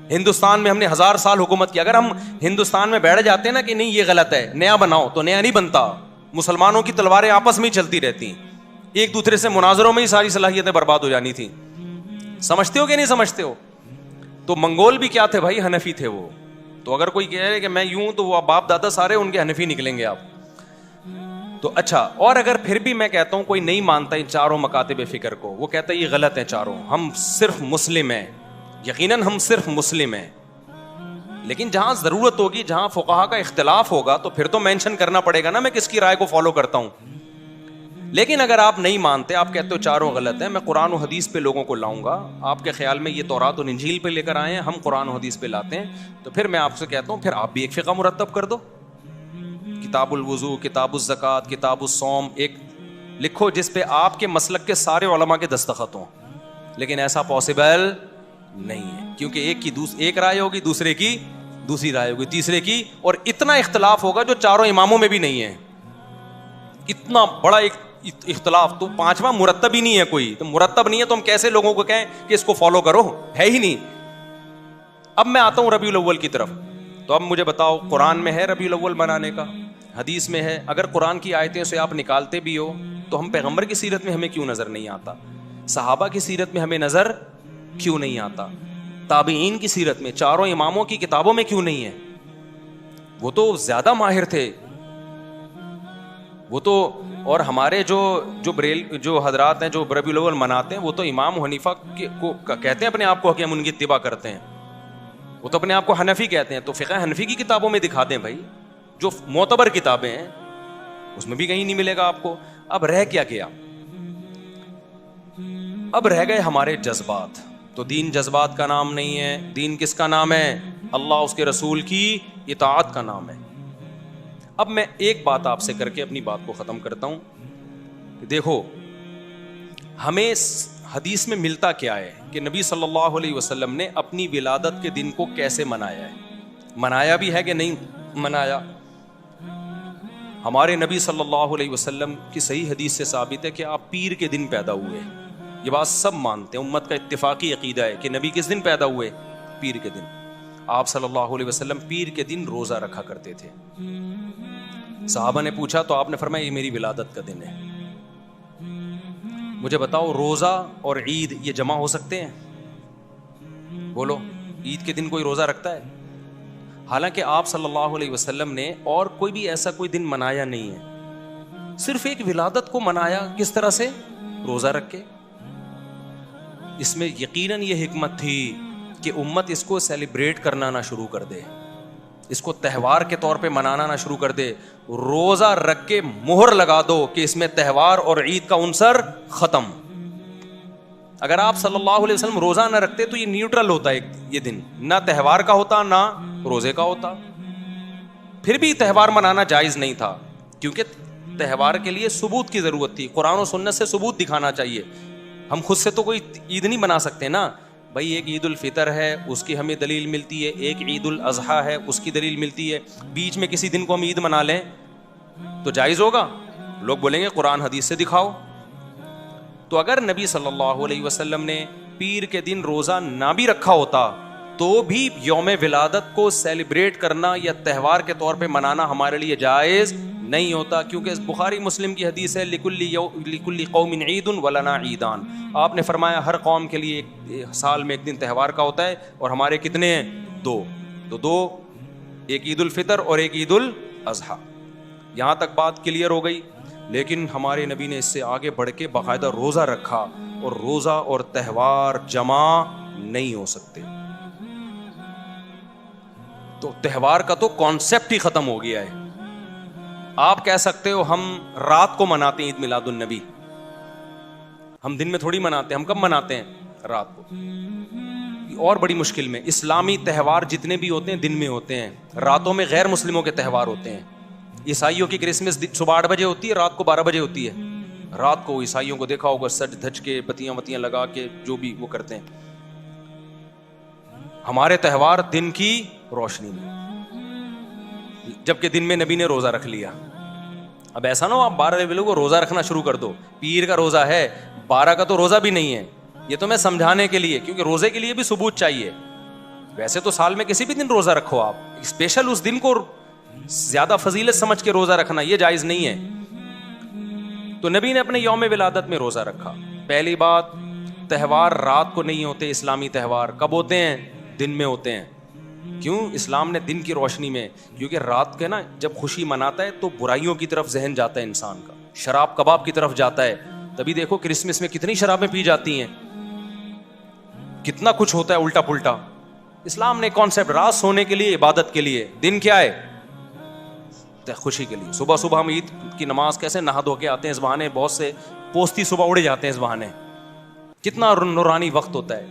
ہندوستان میں ہم نے 1000 سال حکومت کی. اگر ہم ہندوستان میں بیٹھ جاتے ہیں نا کہ نہیں یہ غلط ہے، نیا بناؤ، تو نیا نہیں بنتا. مسلمانوں کی تلواریں آپس میں ہی چلتی رہتی، ایک دوسرے سے مناظروں میں ہی ساری صلاحیتیں برباد ہو جانی تھی. سمجھتے ہو کہ نہیں سمجھتے ہو؟ تو منگول بھی کیا تھے بھائی؟ حنفی تھے وہ. تو اگر کوئی کہہ رہے کہ میں یوں، تو وہ باپ دادا سارے ان کے حنفی نکلیں گے آپ. تو اچھا، اور اگر پھر بھی میں کہتا ہوں کوئی نہیں مانتا ان چاروں مکاتب فکر کو، وہ کہتا ہے یہ غلط ہے چاروں، ہم صرف مسلم ہیں، یقیناً ہم صرف مسلم ہیں، لیکن جہاں ضرورت ہوگی، جہاں فقہا کا اختلاف ہوگا، تو پھر تو مینشن کرنا پڑے گا نا میں کس کی رائے کو فالو کرتا ہوں. لیکن اگر آپ نہیں مانتے، آپ کہتے ہو چاروں غلط ہیں، میں قرآن و حدیث پہ لوگوں کو لاؤں گا. آپ کے خیال میں یہ تورات و انجیل پہ لے کر آئے ہیں، ہم قرآن و حدیث پہ لاتے ہیں، تو پھر میں آپ سے کہتا ہوں پھر آپ بھی ایک فقہ مرتب کر دو. کتاب الوضو، کتاب الزکوٰۃ، کتاب الصوم ایک لکھو جس پہ آپ کے مسلک کے سارے علماء کے دستخط ہوں. لیکن ایسا پاسبل نہیں ہے، کیونکہ ایک رائے ہوگی، دوسرے کی دوسری رائے ہوگی، تیسرے کی، اور اتنا اختلاف ہوگا جو چاروں اماموں میں بھی نہیں ہے. اتنا بڑا ایک اختلاف، تو 5واں مرتب ہی نہیں ہے کوئی. تو مرتب نہیں ہے تو ہم کیسے لوگوں کو کہیں کہ اس کو فالو کرو؟ ہے ہی نہیں. اب میں آتا ہوں ربیع الاول کی طرف. تو اب مجھے بتاؤ، قرآن میں ہے ربیع الاول منانے کا؟ حدیث میں ہے. اگر قرآن کی آیتیں سے آپ نکالتے بھی ہو تو ہم پیغمبر کی سیرت میں ہمیں کیوں نظر نہیں آتا؟ صحابہ کی سیرت میں ہمیں نظر کیوں نہیں آتا؟ تابعین کی سیرت میں، چاروں اماموں کی کتابوں میں کیوں نہیں ہے؟ وہ تو زیادہ ماہر تھے وہ تو. اور ہمارے جو حضرات ہیں جو ربیع الاول مناتے ہیں، وہ تو امام حنیفہ کو کہتے ہیں اپنے آپ کو کہ ہم ان کی اتباع کرتے ہیں. وہ تو اپنے آپ کو حنفی کہتے ہیں. تو فقہ حنفی کی کتابوں میں دکھا دیں بھائی، جو معتبر کتابیں ہیں اس میں بھی کہیں نہیں ملے گا آپ کو. اب رہ کیا گیا؟ اب رہ گئے ہمارے جذبات. تو دین جذبات کا نام نہیں ہے. دین کس کا نام ہے؟ اللہ، اس کے رسول کی اطاعت کا نام ہے. اب میں ایک بات آپ سے کر کے اپنی بات کو ختم کرتا ہوں. دیکھو، ہمیں حدیث میں ملتا کیا ہے کہ نبی صلی اللہ علیہ وسلم نے اپنی ولادت کے دن کو کیسے منایا ہے؟ منایا بھی ہے کہ نہیں منایا؟ ہمارے نبی صلی اللہ علیہ وسلم کی صحیح حدیث سے ثابت ہے کہ آپ پیر کے دن پیدا ہوئے. یہ بات سب مانتے ہیں، امت کا اتفاقی عقیدہ ہے کہ نبی کس دن پیدا ہوئے؟ پیر کے دن. آپ صلی اللہ علیہ وسلم پیر کے دن روزہ رکھا کرتے تھے. صحابہ نے پوچھا تو آپ نے فرمایا یہ میری ولادت کا دن ہے. مجھے بتاؤ روزہ اور عید یہ جمع ہو سکتے ہیں؟ بولو، عید کے دن کوئی روزہ رکھتا ہے؟ حالانکہ آپ صلی اللہ علیہ وسلم نے اور کوئی بھی ایسا کوئی دن منایا نہیں ہے، صرف ایک ولادت کو منایا. کس طرح سے؟ روزہ رکھ کے. اس میں یقیناً یہ حکمت تھی کہ امت اس کو سیلیبریٹ کرنا نہ شروع کر دے، اس کو تہوار کے طور پہ منانا نہ شروع کر دے. روزہ رکھ کے مہر لگا دو کہ اس میں تہوار اور عید کا عنصر ختم. اگر آپ صلی اللہ علیہ وسلم روزہ نہ رکھتے تو یہ نیوٹرل ہوتا ہے، یہ دن نہ تہوار کا ہوتا نہ روزے کا ہوتا. پھر بھی تہوار منانا جائز نہیں تھا، کیونکہ تہوار کے لیے ثبوت کی ضرورت تھی. قرآن و سنت سے ثبوت دکھانا چاہیے. ہم خود سے تو کوئی عید نہیں بنا سکتے نا بھائی. ایک عید الفطر ہے، اس کی ہمیں دلیل ملتی ہے. ایک عید الاضحیٰ ہے، اس کی دلیل ملتی ہے. بیچ میں کسی دن کو ہم عید منا لیں تو جائز ہوگا؟ لوگ بولیں گے قرآن حدیث سے دکھاؤ. تو اگر نبی صلی اللہ علیہ وسلم نے پیر کے دن روزہ نہ بھی رکھا ہوتا تو بھی یوم ولادت کو سیلیبریٹ کرنا یا تہوار کے طور پہ منانا ہمارے لیے جائز نہیں ہوتا، کیونکہ بخاری مسلم کی حدیث ہے لکل قوم عید ولنا عیدان. آپ نے فرمایا ہر قوم کے لیے ایک سال میں ایک دن تہوار کا ہوتا ہے، اور ہمارے کتنے ہیں؟ دو، ایک عید الفطر اور ایک عید الاضحیٰ. یہاں تک بات کلیئر ہو گئی. لیکن ہمارے نبی نے اس سے آگے بڑھ کے باقاعدہ روزہ رکھا، اور روزہ اور تہوار جمع نہیں ہو سکتے. تو تہوار کا تو کانسیپٹ ہی ختم ہو گیا ہے. آپ کہہ سکتے ہو ہم رات کو مناتے ہیں عید میلاد النبی، ہم دن میں تھوڑی مناتے ہیں. ہم کب مناتے ہیں؟ رات کو. اور بڑی مشکل میں اسلامی تہوار جتنے بھی ہوتے ہیں دن میں ہوتے ہیں، راتوں میں غیر مسلموں کے تہوار ہوتے ہیں. عیسائیوں کی کرسمس صبح 8 بجے ہوتی ہے، رات کو 12 بجے ہوتی ہے. رات کو عیسائیوں کو دیکھا ہوگا سج دھج کے بتیاں وتیاں لگا کے جو بھی وہ کرتے ہیں. ہمارے تہوار دن کی روشنی میں، جبکہ دن میں نبی نے روزہ رکھ لیا. اب ایسا نہ ہو آپ 12 بجے کو روزہ رکھنا شروع کر دو. پیر کا روزہ ہے، 12 کا تو روزہ بھی نہیں ہے. یہ تو میں سمجھانے کے لیے، کیونکہ روزے کے لیے بھی ثبوت چاہیے. ویسے تو سال میں کسی بھی دن روزہ رکھو، آپ اسپیشل اس دن کو زیادہ فضیلت سمجھ کے روزہ رکھنا یہ جائز نہیں ہے. تو نبی نے اپنے یوم ولادت میں روزہ رکھا. پہلی بات، تہوار رات کو نہیں ہوتے. اسلامی تہوار کب ہوتے ہیں؟ دن میں ہوتے ہیں. کیوں؟ اسلام نے دن کی روشنی میں، کیونکہ رات کے نا جب خوشی مناتا ہے تو برائیوں کی طرف ذہن جاتا ہے انسان کا، شراب کباب کی طرف جاتا ہے. تبھی دیکھو کرسمس میں کتنی شرابیں پی جاتی ہیں، کتنا کچھ ہوتا ہے الٹا پلٹا. اسلام نے کانسیپٹ رات سونے کے لیے، عبادت کے لیے، دن کیا ہے؟ خوشی کے لیے. صبح صبح ہم عید کی نماز کیسے نہا دھو کے آتے ہیں، اس بہانے بہت سے پوستی صبح اڑے جاتے ہیں اس بہانے. کتنا نورانی وقت ہوتا ہے.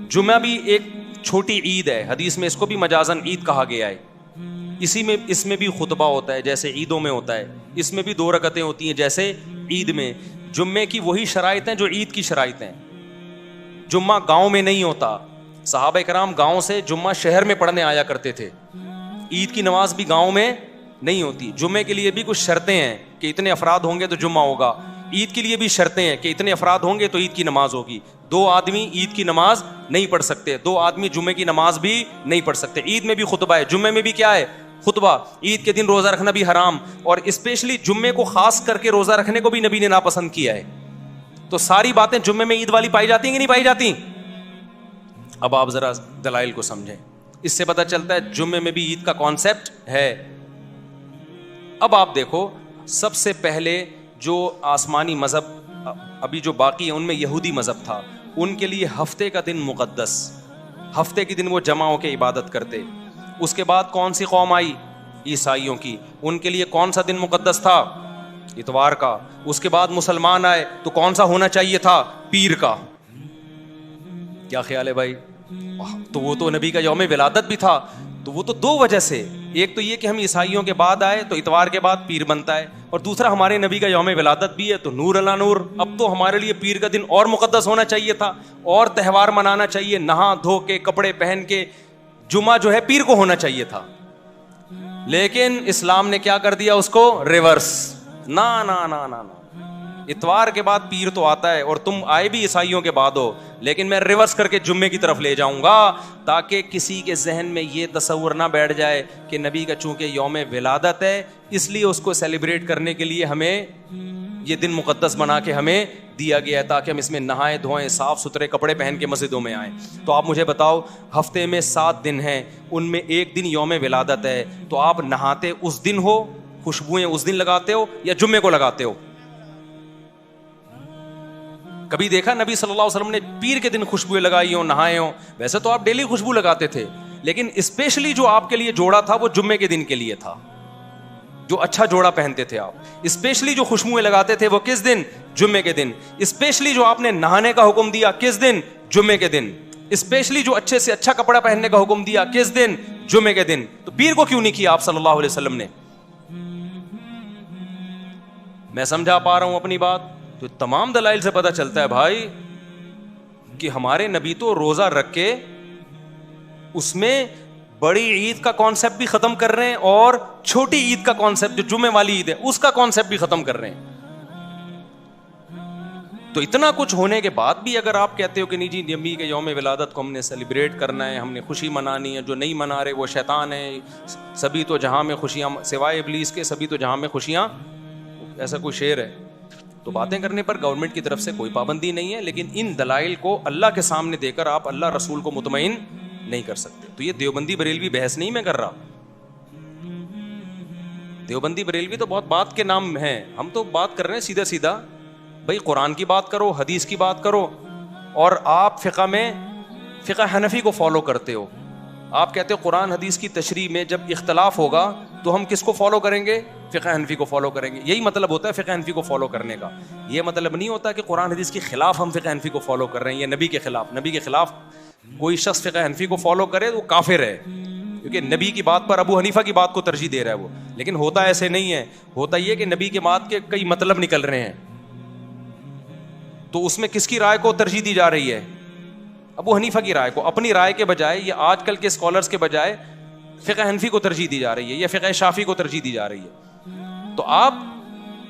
جمعہ بھی ایک چھوٹی عید ہے، حدیث میں اس کو بھی مجازن عید کہا گیا ہے. اس میں بھی خطبہ ہوتا ہے جیسے عیدوں میں ہوتا ہے. اس میں بھی 2 رکعتیں ہوتی ہیں جیسے عید میں. جمعے کی وہی شرائط ہیں جو عید کی شرائط ہیں. جمعہ گاؤں میں نہیں ہوتا. صحابہ کرام گاؤں سے جمعہ شہر میں پڑھنے آیا کرتے تھے. عید کی نماز بھی گاؤں میں نہیں ہوتی. جمعے کے لیے بھی کچھ شرطیں ہیں کہ اتنے افراد ہوں گے تو جمعہ ہوگا. عید کے لیے بھی شرطیں ہیں کہ اتنے افراد ہوں گے تو عید کی نماز ہوگی. 2 آدمی عید کی نماز نہیں پڑھ سکتے، 2 آدمی جمعے کی نماز بھی نہیں پڑھ سکتے. عید میں بھی خطبہ ہے، جمعے میں بھی کیا ہے؟ خطبہ. عید کے دن روزہ رکھنا بھی حرام، اور اسپیشلی جمعے کو خاص کر کے روزہ رکھنے کو بھی نبی نے ناپسند کیا ہے. تو ساری باتیں جمعے میں عید والی پائی جاتی ہیں کہ نہیں پائی جاتی؟ اب آپ ذرا دلائل کو سمجھیں. اس سے پتہ چلتا ہے جمعے میں بھی عید کا کانسیپٹ ہے. اب آپ دیکھو، سب سے پہلے جو آسمانی مذہب ابھی جو باقی ہیں ان میں یہودی مذہب تھا. ان کے لیے ہفتے کا دن مقدس، ہفتے کے دن وہ جمع ہو کے عبادت کرتے. اس کے بعد کون سی قوم آئی؟ عیسائیوں کی. ان کے لیے کون سا دن مقدس تھا؟ اتوار کا. اس کے بعد مسلمان آئے تو کون سا ہونا چاہیے تھا؟ پیر کا. کیا خیال ہے بھائی؟ تو وہ تو نبی کا یوم ولادت بھی تھا. تو وہ تو 2 وجہ سے، ایک تو یہ کہ ہم عیسائیوں کے بعد آئے تو اتوار کے بعد پیر بنتا ہے، اور دوسرا ہمارے نبی کا یوم ولادت بھی ہے تو نور علی نور. اب تو ہمارے لیے پیر کا دن اور مقدس ہونا چاہیے تھا، اور تہوار منانا چاہیے، نہا دھو کے کپڑے پہن کے. جمعہ جو ہے پیر کو ہونا چاہیے تھا، لیکن اسلام نے کیا کر دیا اس کو؟ ریورس. نا نا نا نا نا، اتوار کے بعد پیر تو آتا ہے، اور تم آئے بھی عیسائیوں کے بعد ہو، لیکن میں ریورس کر کے جمعے کی طرف لے جاؤں گا، تاکہ کسی کے ذہن میں یہ تصور نہ بیٹھ جائے کہ نبی کا چونکہ یوم ولادت ہے اس لیے اس کو سیلیبریٹ کرنے کے لیے ہمیں یہ دن مقدس بنا کے ہمیں دیا گیا ہے تاکہ ہم اس میں نہائیں دھوئیں, صاف ستھرے کپڑے پہن کے مسجدوں میں آئیں. تو آپ مجھے بتاؤ, ہفتے میں 7 دن ہیں, ان میں ایک دن یوم ولادت ہے, تو آپ نہاتے اس دن ہو, خوشبوئیں اس دن لگاتے ہو یا جمعے کو لگاتے ہو؟ کبھی دیکھا نبی صلی اللہ علیہ وسلم نے پیر کے دن خوشبوئیں لگائی ہوں, نہائے ہوں؟ ویسے تو آپ ڈیلی خوشبو لگاتے تھے, لیکن اسپیشلی جو آپ کے لیے جوڑا تھا وہ جمعے کے دن کے لیے تھا. جو اچھا جوڑا پہنتے تھے آپ, اسپیشلی جو خوشبوئیں لگاتے تھے وہ کس دن؟ جمعے کے دن. اسپیشلی جو آپ نے نہانے کا حکم دیا کس دن؟ جمعے کے دن. اسپیشلی جو اچھے سے اچھا کپڑا پہننے کا حکم دیا کس دن؟ جمعے کے دن. تو پیر کو کیوں نہیں کیا آپ صلی اللہ علیہ وسلم نے؟ میں سمجھا پا رہا ہوں اپنی بات؟ تو تمام دلائل سے پتہ چلتا ہے بھائی کہ ہمارے نبی تو روزہ رکھ کے اس میں بڑی عید کا کانسیپٹ بھی ختم کر رہے ہیں اور چھوٹی عید کا کانسیپٹ جو جمعے والی عید ہے اس کا کانسیپٹ بھی ختم کر رہے ہیں. تو اتنا کچھ ہونے کے بعد بھی اگر آپ کہتے ہو کہ نہیں جی نبی کے یوم ولادت کو ہم نے سیلیبریٹ کرنا ہے, ہم نے خوشی منانی ہے, جو نہیں منا رہے وہ شیطان ہے, سبھی تو جہاں میں خوشیاں سوائے ابلیس کے سبھی تو جہاں میں خوشیاں, ایسا کوئی شعر ہے. تو باتیں کرنے پر گورنمنٹ کی طرف سے کوئی پابندی نہیں ہے, لیکن ان دلائل کو اللہ کے سامنے دے کر آپ اللہ رسول کو مطمئن نہیں کر سکتے. تو یہ دیوبندی بریلوی بحث نہیں میں کر رہا. دیوبندی بریلوی تو بہت بات کے نام ہیں, ہم تو بات کر رہے ہیں سیدھا سیدھا. بھائی قرآن کی بات کرو, حدیث کی بات کرو, اور آپ فقہ میں فقہ حنفی کو فالو کرتے ہو. آپ کہتے ہو قرآن حدیث کی تشریح میں جب اختلاف ہوگا تو ہم کس کو فالو کریں گے؟ فقہ حنفی کو فالو کریں گے. یہی مطلب ہوتا ہے فقہ حنفی کو فالو کرنے کا. یہ مطلب نہیں ہوتا کہ قرآن حدیث کے خلاف ہم فقہ حنفی کو فالو کر رہے ہیں یا نبی کے خلاف. نبی کے خلاف کوئی شخص فقہ حنفی کو فالو کرے تو وہ کافر ہے, کیونکہ نبی کی بات پر ابو حنیفہ کی بات کو ترجیح دے رہا ہے وہ. لیکن ہوتا ایسے نہیں ہے, ہوتا یہ کہ نبی کے بات کے کئی مطلب نکل رہے ہیں, تو اس میں کس کی رائے کو ترجیح دی جا رہی ہے؟ ابو حنیفہ کی رائے کو. اپنی رائے کے بجائے یا آج کل کے اسکالرس کے بجائے فقہ حنفی کو ترجیح دی جا رہی ہے یا فقہ شافعی کو ترجیح دی جا رہی ہے. تو آپ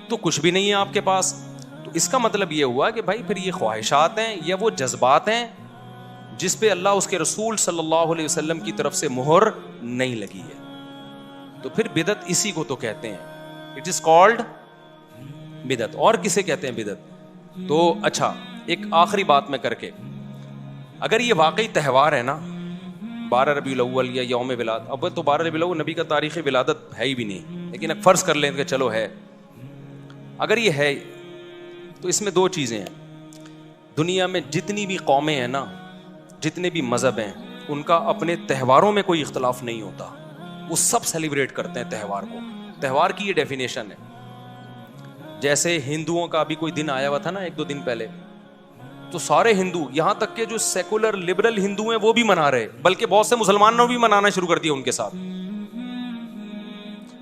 تو کچھ بھی نہیں ہے آپ کے پاس. تو اس کا مطلب یہ ہوا کہ بھائی پھر یہ خواہشات ہیں یا وہ جذبات ہیں جس پہ اللہ اس کے رسول صلی اللہ علیہ وسلم کی طرف سے مہر نہیں لگی ہے. تو پھر بدعت اسی کو تو کہتے ہیں, اٹ از کالڈ بدعت. اور کسے کہتے ہیں بدعت؟ تو اچھا ایک آخری بات میں کر کے, اگر یہ واقعی تہوار ہے نا 12 ربیع الاول یا یوم ولادت, اب تو 12 ربیع الاول نبی کا تاریخ ولادت ہے ہی بھی نہیں, لیکن اب فرض کر لیں کہ چلو ہے, اگر یہ ہے تو اس میں 2 چیزیں ہیں. دنیا میں جتنی بھی قومیں ہیں نا, جتنے بھی مذہب ہیں, ان کا اپنے تہواروں میں کوئی اختلاف نہیں ہوتا, وہ سب سیلیبریٹ کرتے ہیں تہوار کو. تہوار کی یہ ڈیفینیشن ہے. جیسے ہندوؤں کا بھی کوئی دن آیا ہوا تھا نا 1-2 دن پہلے, تو سارے ہندو, یہاں تک کہ جو سیکولر لبرل ہندو ہیں وہ بھی منا رہے, بلکہ بہت سے مسلمانوں بھی منانا شروع کر دیا ان کے ساتھ.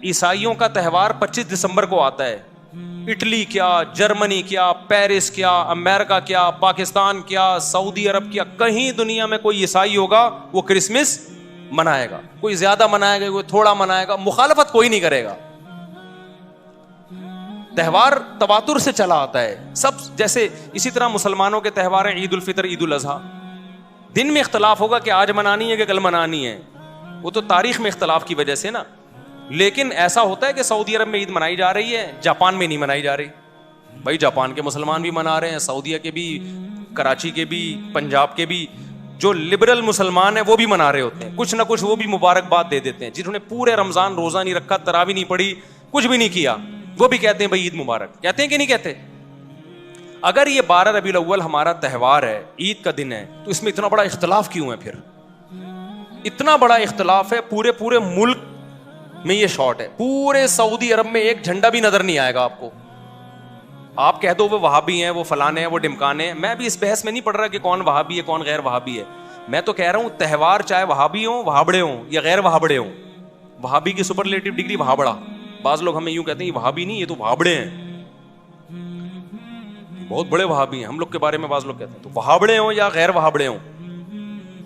عیسائیوں کا تہوار 25 دسمبر کو آتا ہے. اٹلی کیا, جرمنی کیا, پیرس کیا, امریکہ کیا, پاکستان کیا, سعودی عرب کیا, کہیں دنیا میں کوئی عیسائی ہوگا وہ کرسمس منائے گا. کوئی زیادہ منائے گا, کوئی تھوڑا منائے گا, مخالفت کوئی نہیں کرے گا. تہوار تواتر سے چلا آتا ہے سب. جیسے اسی طرح مسلمانوں کے تہوار ہیں عید الفطر, عید الاضحیٰ. دن میں اختلاف ہوگا کہ آج منانی ہے کہ کل منانی ہے, وہ تو تاریخ میں اختلاف کی وجہ سے نا. لیکن ایسا ہوتا ہے کہ سعودی عرب میں عید منائی جا رہی ہے, جاپان میں نہیں منائی جا رہی. بھائی جاپان کے مسلمان بھی منا رہے ہیں, سعودیہ کے بھی, کراچی کے بھی, پنجاب کے بھی. جو لبرل مسلمان ہیں وہ بھی منا رہے ہوتے ہیں, کچھ نہ کچھ وہ بھی مبارکباد دے دیتے ہیں. جنہوں نے پورے رمضان روزہ نہیں رکھا, تراویح نہیں پڑھی, کچھ بھی نہیں کیا, وہ بھی کہتے ہیں بھائی عید مبارک. کہتے ہیں کہ نہیں کہتے؟ اگر یہ 12 ربیع الاول ہمارا تہوار ہے, عید کا دن ہے, تو اس میں اتنا بڑا اختلاف کیوں ہے؟ پھر اتنا بڑا اختلاف ہے, پورے ملک میں یہ شارٹ ہے. پورے سعودی عرب میں ایک جھنڈا بھی نظر نہیں آئے گا آپ کو. آپ کہہ دو وہ وہابی ہیں, وہ فلانے ہیں, وہ ڈمکانے ہیں. میں بھی اس بحث میں نہیں پڑھ رہا کہ کون وہابی ہے کون غیر وہابی ہے. میں تو کہہ رہا ہوں تہوار چاہے وہابی ہوں, وہابڑے ہوں یا غیر وہابڑے ہوں. وہابی کی سپرلیٹو ڈگری وہابڑا. بعض لوگ ہمیں یوں کہتے ہیں یہ وہابی نہیں, یہ تو وہابڑے ہیں, بہت بڑے وہابی ہیں ہم لوگ کے بارے میں. بعض لوگ کہتے ہیں تو وہابڑے ہوں یا غیر وہابڑے ہوں,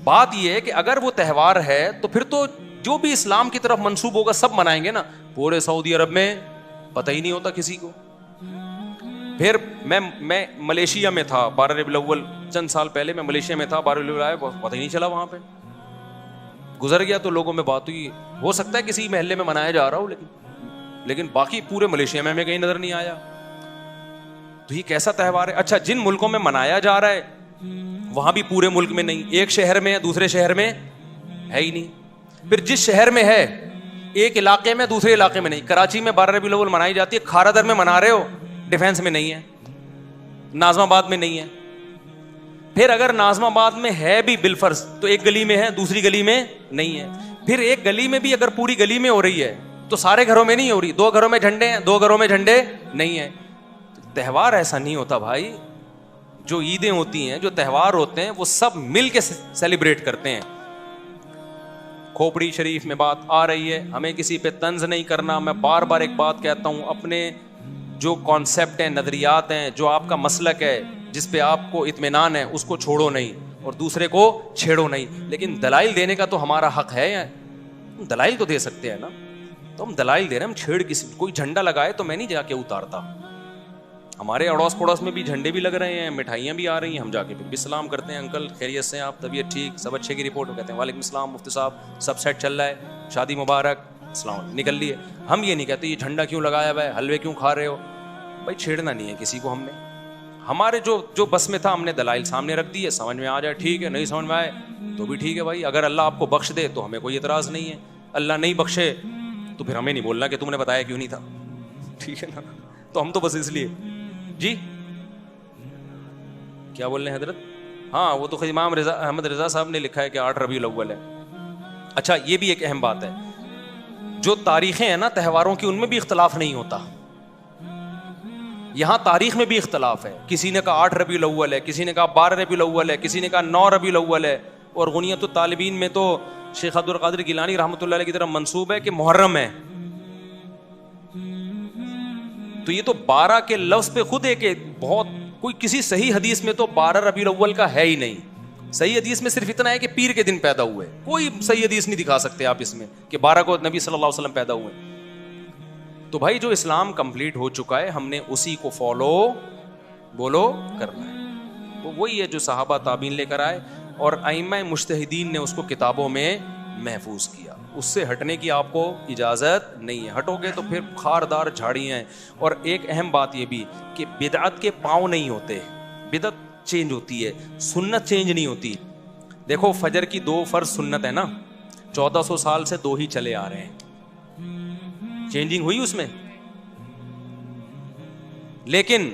بات یہ ہے کہ اگر وہ تہوار ہے تو پھر تو جو بھی اسلام کی طرف منسوب ہوگا سب منائیں گے نا. پورے سعودی عرب میں پتہ ہی نہیں ہوتا کسی کو. پھر میں ملیشیا میں تھا 12 ربیع الاول, چند سال پہلے میں ملیشیا میں تھا. 12 ربیع الاول آیا, پتہ ہی نہیں چلا, وہاں پہ گزر گیا. تو لوگوں میں بات ہوئی, ہو سکتا ہے کسی محلے میں منایا جا رہا ہو, لیکن باقی پورے ملیشیا میں ہمیں کہیں نظر نہیں آیا. تو یہ کیسا تہوار ہے؟ اچھا جن ملکوں میں منایا جا رہا ہے وہاں بھی پورے ملک میں نہیں، ایک شہر میں ہے دوسرے شہر میں ہے ہی نہیں. پھر جس شہر میں ہے ایک علاقے میں دوسرے علاقے میں نہیں. کراچی میں 12 ربیع الاول منائی جاتی ہے، کھارا در میں منا رہے ہو، ڈیفینس میں نہیں ہے، ناظم آباد میں نہیں ہے. پھر اگر ناظم آباد میں ہے بھی بالفرض تو ایک گلی میں ہے دوسری گلی میں نہیں ہے. پھر ایک گلی میں بھی اگر پوری گلی میں ہو رہی ہے تو سارے گھروں میں نہیں ہو رہی، 2 گھروں میں جھنڈے ہیں 2 گھروں میں جھنڈے نہیں ہیں. تہوار ایسا نہیں ہوتا بھائی. جو عیدیں ہوتی ہیں، جو تہوار ہوتے ہیں، وہ سب مل کے سیلیبریٹ کرتے ہیں. کھوپڑی شریف میں بات آ رہی ہے، ہمیں کسی پہ طنز نہیں کرنا. میں بار بار ایک بات کہتا ہوں، اپنے جو کانسیپٹ ہیں، نظریات ہیں، جو آپ کا مسلک ہے، جس پہ آپ کو اطمینان ہے، اس کو چھوڑو نہیں اور دوسرے کو چھیڑو نہیں. لیکن دلائل دینے کا تو ہمارا حق ہے، دلائل تو دے سکتے ہیں نا. تو ہم دلائل دے رہے ہیں، ہم چھیڑ کسی کوئی جھنڈا لگائے تو میں نہیں جا کے اتارتا. ہمارے اڑوس پڑوس میں بھی جھنڈے بھی لگ رہے ہیں، مٹھائیاں بھی آ رہی ہیں، ہم جا کے پھر بھی سلام کرتے ہیں، انکل خیریت سے ہیں آپ، طبیعت ٹھیک، سب اچھے کی رپورٹ. کہتے ہیں وعلیکم السلام مفتی صاحب، سب سیٹ چل رہا ہے، شادی مبارک، السلام علیکم، نکل لیے. ہم یہ نہیں کہتے یہ جھنڈا کیوں لگایا ہوا ہے، حلوے کیوں کھا رہے ہو. بھائی چھیڑنا نہیں ہے کسی کو. ہم نے ہمارے جو بس میں تھا ہم نے دلائل سامنے رکھ دیے، سمجھ میں آ جائے ٹھیک ہے، نہیں سمجھ میں آئے تو بھی ٹھیک ہے بھائی. اگر اللہ آپ کو بخش دے تو ہمیں کوئی اعتراض نہیں ہے، اللہ نہیں بخشے تو پھر ہمیں نہیں بولنا کہ تم نے بتایا کیوں نہیں تھا، ٹھیک ہے نا. تو ہم تو بس اس لیے جی کیا بول رہے ہیں حضرت. ہاں وہ تو امام احمد رضا صاحب نے لکھا ہے کہ 8 ربیع الاول ہے. اچھا یہ بھی ایک اہم بات ہے، جو تاریخیں ہیں نا تہواروں کی ان میں بھی اختلاف نہیں ہوتا. یہاں تاریخ میں بھی اختلاف ہے. کسی نے کہا 8 ربیع الاول ہے، کسی نے کہا 12 ربیع الاول ہے، کسی نے کہا 9 ربیع الاول ہے. اور غنیت الطالبین میں تو شیخ عبد القادر گیلانی رحمۃ اللہ علیہ کی طرف منسوب ہے کہ محرم ہے. تو یہ تو 12 کے لفظ پہ خود ہے کہ بہت کوئی کسی صحیح حدیث میں تو 12 ربیع الاول کا ہے ہی نہیں. صحیح حدیث میں صرف اتنا ہے کہ پیر کے دن پیدا ہوئے. کوئی صحیح حدیث نہیں دکھا سکتے آپ اس میں کہ 12 کو نبی صلی اللہ علیہ وسلم پیدا ہوئے. تو بھائی جو اسلام کمپلیٹ ہو چکا ہے ہم نے اسی کو فالو بولو کرنا ہے. وہ وہی ہے جو صحابہ تابعین لے کر آئے اور ائمہ مجتہدین نے اس کو کتابوں میں محفوظ کیا. اس سے ہٹنے کی آپ کو اجازت نہیں ہے. ہٹو گے تو پھر خاردار جھاڑیاں ہیں. اور ایک اہم بات یہ بھی کہ بدعت کے پاؤں نہیں ہوتے، بدعت چینج ہوتی ہے، سنت چینج نہیں ہوتی. دیکھو فجر کی 2 فرض سنت ہے نا، 1400 سال سے 2 ہی چلے آ رہے ہیں. چینجنگ ہوئی اس میں، لیکن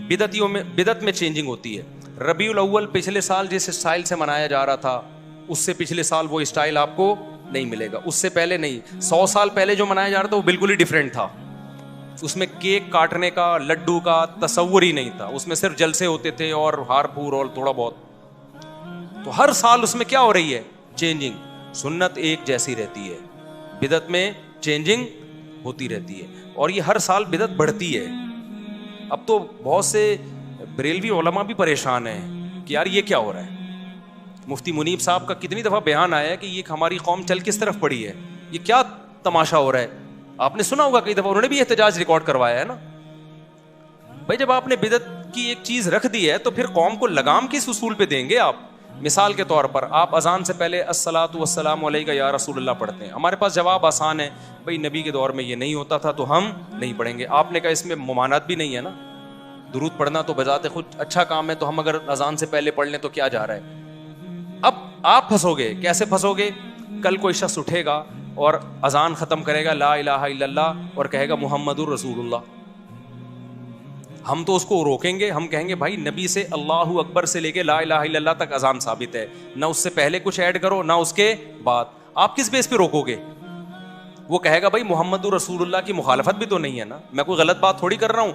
بدعت میں چینجنگ ہوتی ہے. ربیع الاول پچھلے سال جس اسٹائل سے منایا جا رہا تھا اس سے پچھلے سال وہ اسٹائل آپ کو نہیں ملے گا. اس سے پہلے نہیں، 100 سال پہلے جو منایا جا رہا تھا وہ بالکل ہی ڈیفرنٹ تھا. اس میں کیک کاٹنے کا، لڈو کا تصور ہی نہیں تھا. اس میں صرف جلسے ہوتے تھے اور ہار پھور اور تھوڑا بہت. تو ہر سال اس میں کیا ہو رہی ہے؟ چینجنگ. سنت ایک جیسی رہتی ہے، بدعت میں چینجنگ ہوتی رہتی ہے اور یہ ہر سال بدعت بڑھتی ہے. اب تو بہت سے بریلوی علماء بھی پریشان ہیں کہ یار یہ کیا ہو رہا ہے. مفتی منیب صاحب کا کتنی دفعہ بیان آیا ہے کہ یہ ہماری قوم چل کس طرف پڑی ہے، یہ کیا تماشا ہو رہا ہے. آپ نے سنا ہوگا کئی دفعہ انہوں نے بھی احتجاج ریکارڈ کروایا ہے نا. بھائی جب آپ نے بدعت کی ایک چیز رکھ دی ہے تو پھر قوم کو لگام کس اصول پہ دیں گے آپ. مثال کے طور پر آپ اذان سے پہلے الصلاۃ والسلام علیک یا رسول اللہ پڑھتے ہیں. ہمارے پاس جواب آسان ہے، بھائی نبی کے دور میں یہ نہیں ہوتا تھا تو ہم نہیں پڑھیں گے. آپ نے کہا اس میں ممانعت بھی نہیں ہے نا، درود پڑھنا تو بذات خود اچھا کام ہے، تو ہم اگر اذان سے پہلے پڑھ لیں تو کیا جا رہا ہے. اب آپ پھنسو گے. کیسے پھنسو گے؟ کل کوئی شخص اٹھے گا اور اذان ختم کرے گا لا الہ الا اللہ اور کہے گا محمد الرسول اللہ. ہم تو اس کو روکیں گے، ہم کہیں گے بھائی نبی سے اللہ اکبر سے لے کے لا الہ الا اللہ تک اذان ثابت ہے، نہ اس سے پہلے کچھ ایڈ کرو نہ اس کے بعد. آپ کس بیس پہ روکو گے؟ وہ کہے گا بھائی محمد الرسول اللہ کی مخالفت بھی تو نہیں ہے نا، میں کوئی غلط بات تھوڑی کر رہا ہوں.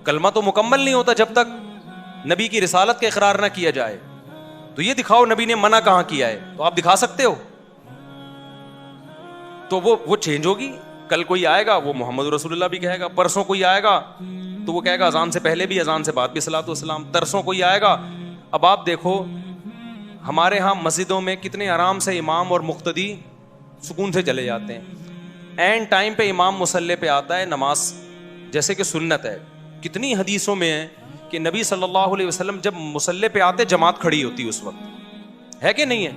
کلمہ تو مکمل نہیں ہوتا جب تک نبی کی رسالت کا اقرار نہ کیا جائے. تو یہ دکھاؤ نبی نے منع کہاں کیا ہے، تو آپ دکھا سکتے ہو. تو وہ چینج ہوگی. کل کوئی آئے گا وہ محمد رسول اللہ بھی کہے گا، پرسوں کوئی آئے گا تو وہ کہے گا اذان سے پہلے بھی اذان سے بعد بھی صلاۃ والسلام، ترسوں کوئی آئے گا. اب آپ دیکھو ہمارے ہاں مسجدوں میں کتنے آرام سے امام اور مقتدی سکون سے چلے جاتے ہیں. اینڈ ٹائم پہ امام مصلی پہ آتا ہے نماز جیسے کہ سنت ہے. کتنی حدیثوں میں ہے کہ نبی صلی اللہ علیہ وسلم جب مصلی پہ آتے جماعت کھڑی ہوتی اس وقت، ہے کہ نہیں ہے.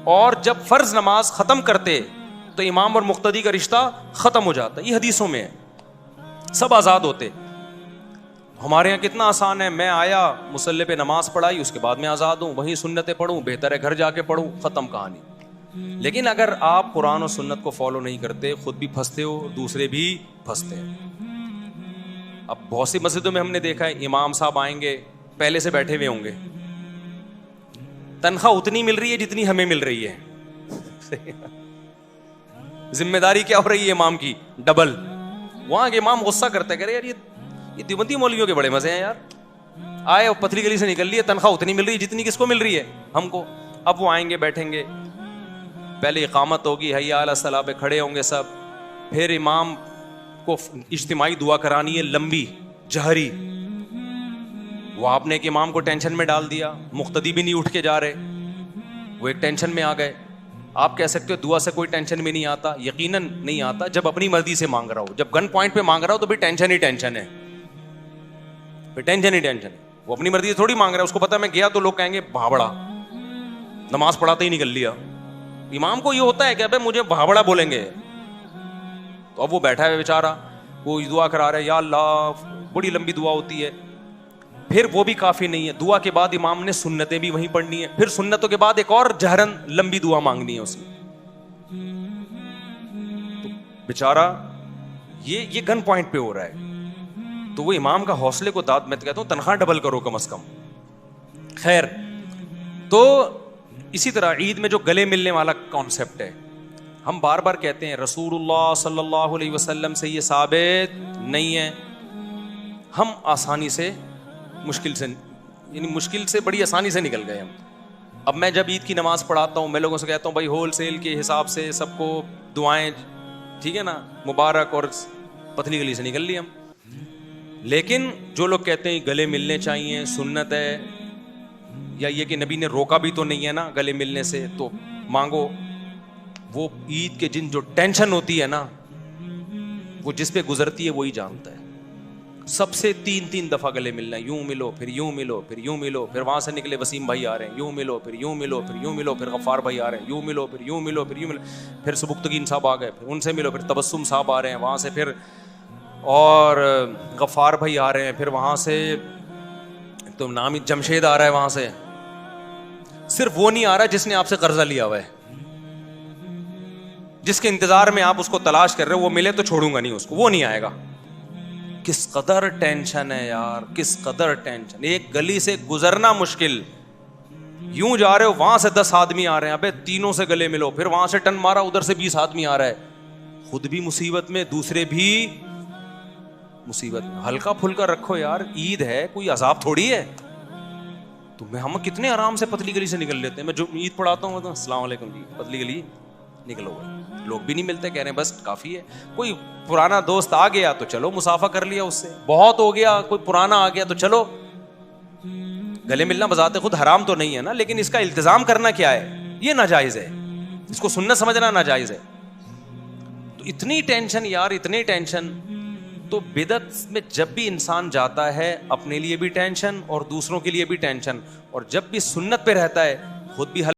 اور جب فرض نماز ختم کرتے تو امام اور مقتدی کا رشتہ ختم ہو جاتا. یہ حدیثوں میں ہے، سب آزاد ہوتے. ہمارے یہاں کتنا آسان ہے، میں آیا مصلی پہ نماز پڑھائی، اس کے بعد میں آزاد ہوں، وہیں سنتیں پڑھوں، بہتر ہے گھر جا کے پڑھوں، ختم کہانی. لیکن اگر آپ قرآن و سنت کو فالو نہیں کرتے، خود بھی پھنستے ہو، دوسرے بھی پھنستے ہیں. اب بہت سی مسجدوں میں ہم نے دیکھا ہے امام صاحب آئیں گے، پہلے سے بیٹھے ہوئے ہوں گے، تنخواہ اتنی مل رہی ہے جتنی ہمیں مل رہی ہے. ذمہ داری کیا ہو رہی ہے امام کی؟ ڈبل. وہاں کے امام غصہ کرتے کہہ رہے یار یہ دیوبندی مولویوں کے بڑے مزے ہیں یار، آئے اور پتلی گلی سے نکل لیے، تنخواہ اتنی مل رہی ہے جتنی کس کو مل رہی ہے؟ ہم کو. اب وہ آئیں گے، بیٹھیں گے، پہلے اقامت ہوگی، حی علی الصلاۃ پہ کھڑے ہوں گے سب، پھر امام کو اجتماعی دعا کرانی ہے لمبی جہری. وہ آپ نے ایک امام کو ٹینشن میں ڈال دیا، مقتدی بھی نہیں اٹھ کے جا رہے، وہ ایک ٹینشن میں آ گئے. آپ کہہ سکتے ہو دعا سے کوئی ٹینشن میں نہیں آتا، یقیناً نہیں آتا جب اپنی مرضی سے مانگ رہا ہو. جب گن پوائنٹ پہ مانگ رہا ہو تو بھی ٹینشن ہی ٹینشن ہے، پھر ٹینشن ہی ٹینشن ہے. وہ اپنی مرضی سے تھوڑی مانگ رہا ہے، اس کو پتا میں گیا تو لوگ کہیں گے بھابڑا، نماز پڑھاتے ہی نکل لیا. امام کو یہ ہوتا ہے کہ ابے مجھے بھابڑا بولیں گے. تو اب وہ بیٹھا ہے بیچارہ، وہ دعا کرا رہا ہے، یا اللہ، بڑی لمبی دعا ہوتی ہے. پھر وہ بھی کافی نہیں ہے، دعا کے بعد امام نے سنتیں بھی وہیں پڑھنی ہے، پھر سنتوں کے بعد ایک اور جہرن لمبی دعا مانگنی ہے اس نے. تو بیچارہ یہ گن پوائنٹ پہ ہو رہا ہے. تو وہ امام کا حوصلے کو داد میں کہتا ہوں تنخواہ ڈبل کرو کم از کم. خیر، تو اسی طرح عید میں جو گلے ملنے والا کانسیپٹ ہے، ہم بار بار کہتے ہیں رسول اللہ صلی اللہ علیہ وسلم سے یہ ثابت نہیں ہے. ہم آسانی سے مشکل سے بڑی آسانی سے نکل گئے ہم. اب میں جب عید کی نماز پڑھاتا ہوں، میں لوگوں سے کہتا ہوں بھائی ہول سیل کے حساب سے سب کو دعائیں، ٹھیک ہے نا، مبارک، اور پتلی گلی سے نکل لی ہم. لیکن جو لوگ کہتے ہیں گلے ملنے چاہیے، سنت ہے، یا یہ کہ نبی نے روکا بھی تو نہیں ہے نا گلے ملنے سے، تو مانگو. وہ عید کے دن جو ٹینشن ہوتی ہے نا، وہ جس پہ گزرتی ہے وہی جانتا ہے. سب سے 3 دفعہ گلے ملنا ہے، یوں ملو، پھر یوں ملو، پھر یوں ملو، پھر وہاں سے نکلے وسیم بھائی آ رہے ہیں، یوں ملو، پھر یوں ملو، پھر یوں ملو، پھر غفار بھائی آ رہے ہیں، یوں ملو، پھر یوں ملو، پھر یوں ملو، پھر سبکتگین صاحب آ گئے، پھر ان سے ملو، پھر تبسم صاحب آ رہے ہیں وہاں سے، پھر اور غفار بھائی آ رہے ہیں، پھر وہاں سے تو نام جمشید آ رہا ہے وہاں سے. صرف وہ نہیں آ رہا جس نے آپ سے قرضہ لیا ہوا ہے، جس کے انتظار میں آپ اس کو تلاش کر رہے ہو، وہ ملے تو چھوڑوں گا نہیں اس کو، وہ نہیں آئے گا. کس قدر ٹینشن ہے یار، کس قدر ٹینشن. ایک گلی سے گزرنا مشکل، یوں جا رہے ہو، وہاں سے 10 آدمی آ رہے ہیں، ابے تینوں سے گلے ملو، پھر وہاں سے ٹن مارا، ادھر سے 20 آدمی آ رہا ہے، خود بھی مصیبت میں، دوسرے بھی مصیبت میں. ہلکا پھلکا رکھو یار، عید ہے، کوئی عذاب تھوڑی ہے. تو ہم کتنے آرام سے پتلی گلی سے نکل لیتے ہیں. میں جو عید پڑھاتا ہوں تو السلام علیکم جی، پتلی گلی نکلو گئے. لوگ بھی نہیں ملتے، کہہ رہے ہیں بس کافی ہے. کوئی پرانا دوست آ گیا تو چلو مصافحہ کر لیا اس سے، بہت ہو گیا، کوئی پرانا آ گیا تو چلو. گلے ملنا بذات خود حرام تو نہیں ہے نا، لیکن اس کا التزام کرنا کیا ہے، یہ ناجائز ہے، اس کو سنت سمجھنا ناجائز ہے. تو اتنی ٹینشن یار، اتنی ٹینشن. تو بدعت میں جب بھی انسان جاتا ہے، اپنے لیے بھی ٹینشن اور دوسروں کے لیے بھی ٹینشن، اور جب بھی سنت پہ رہتا ہے خود بھی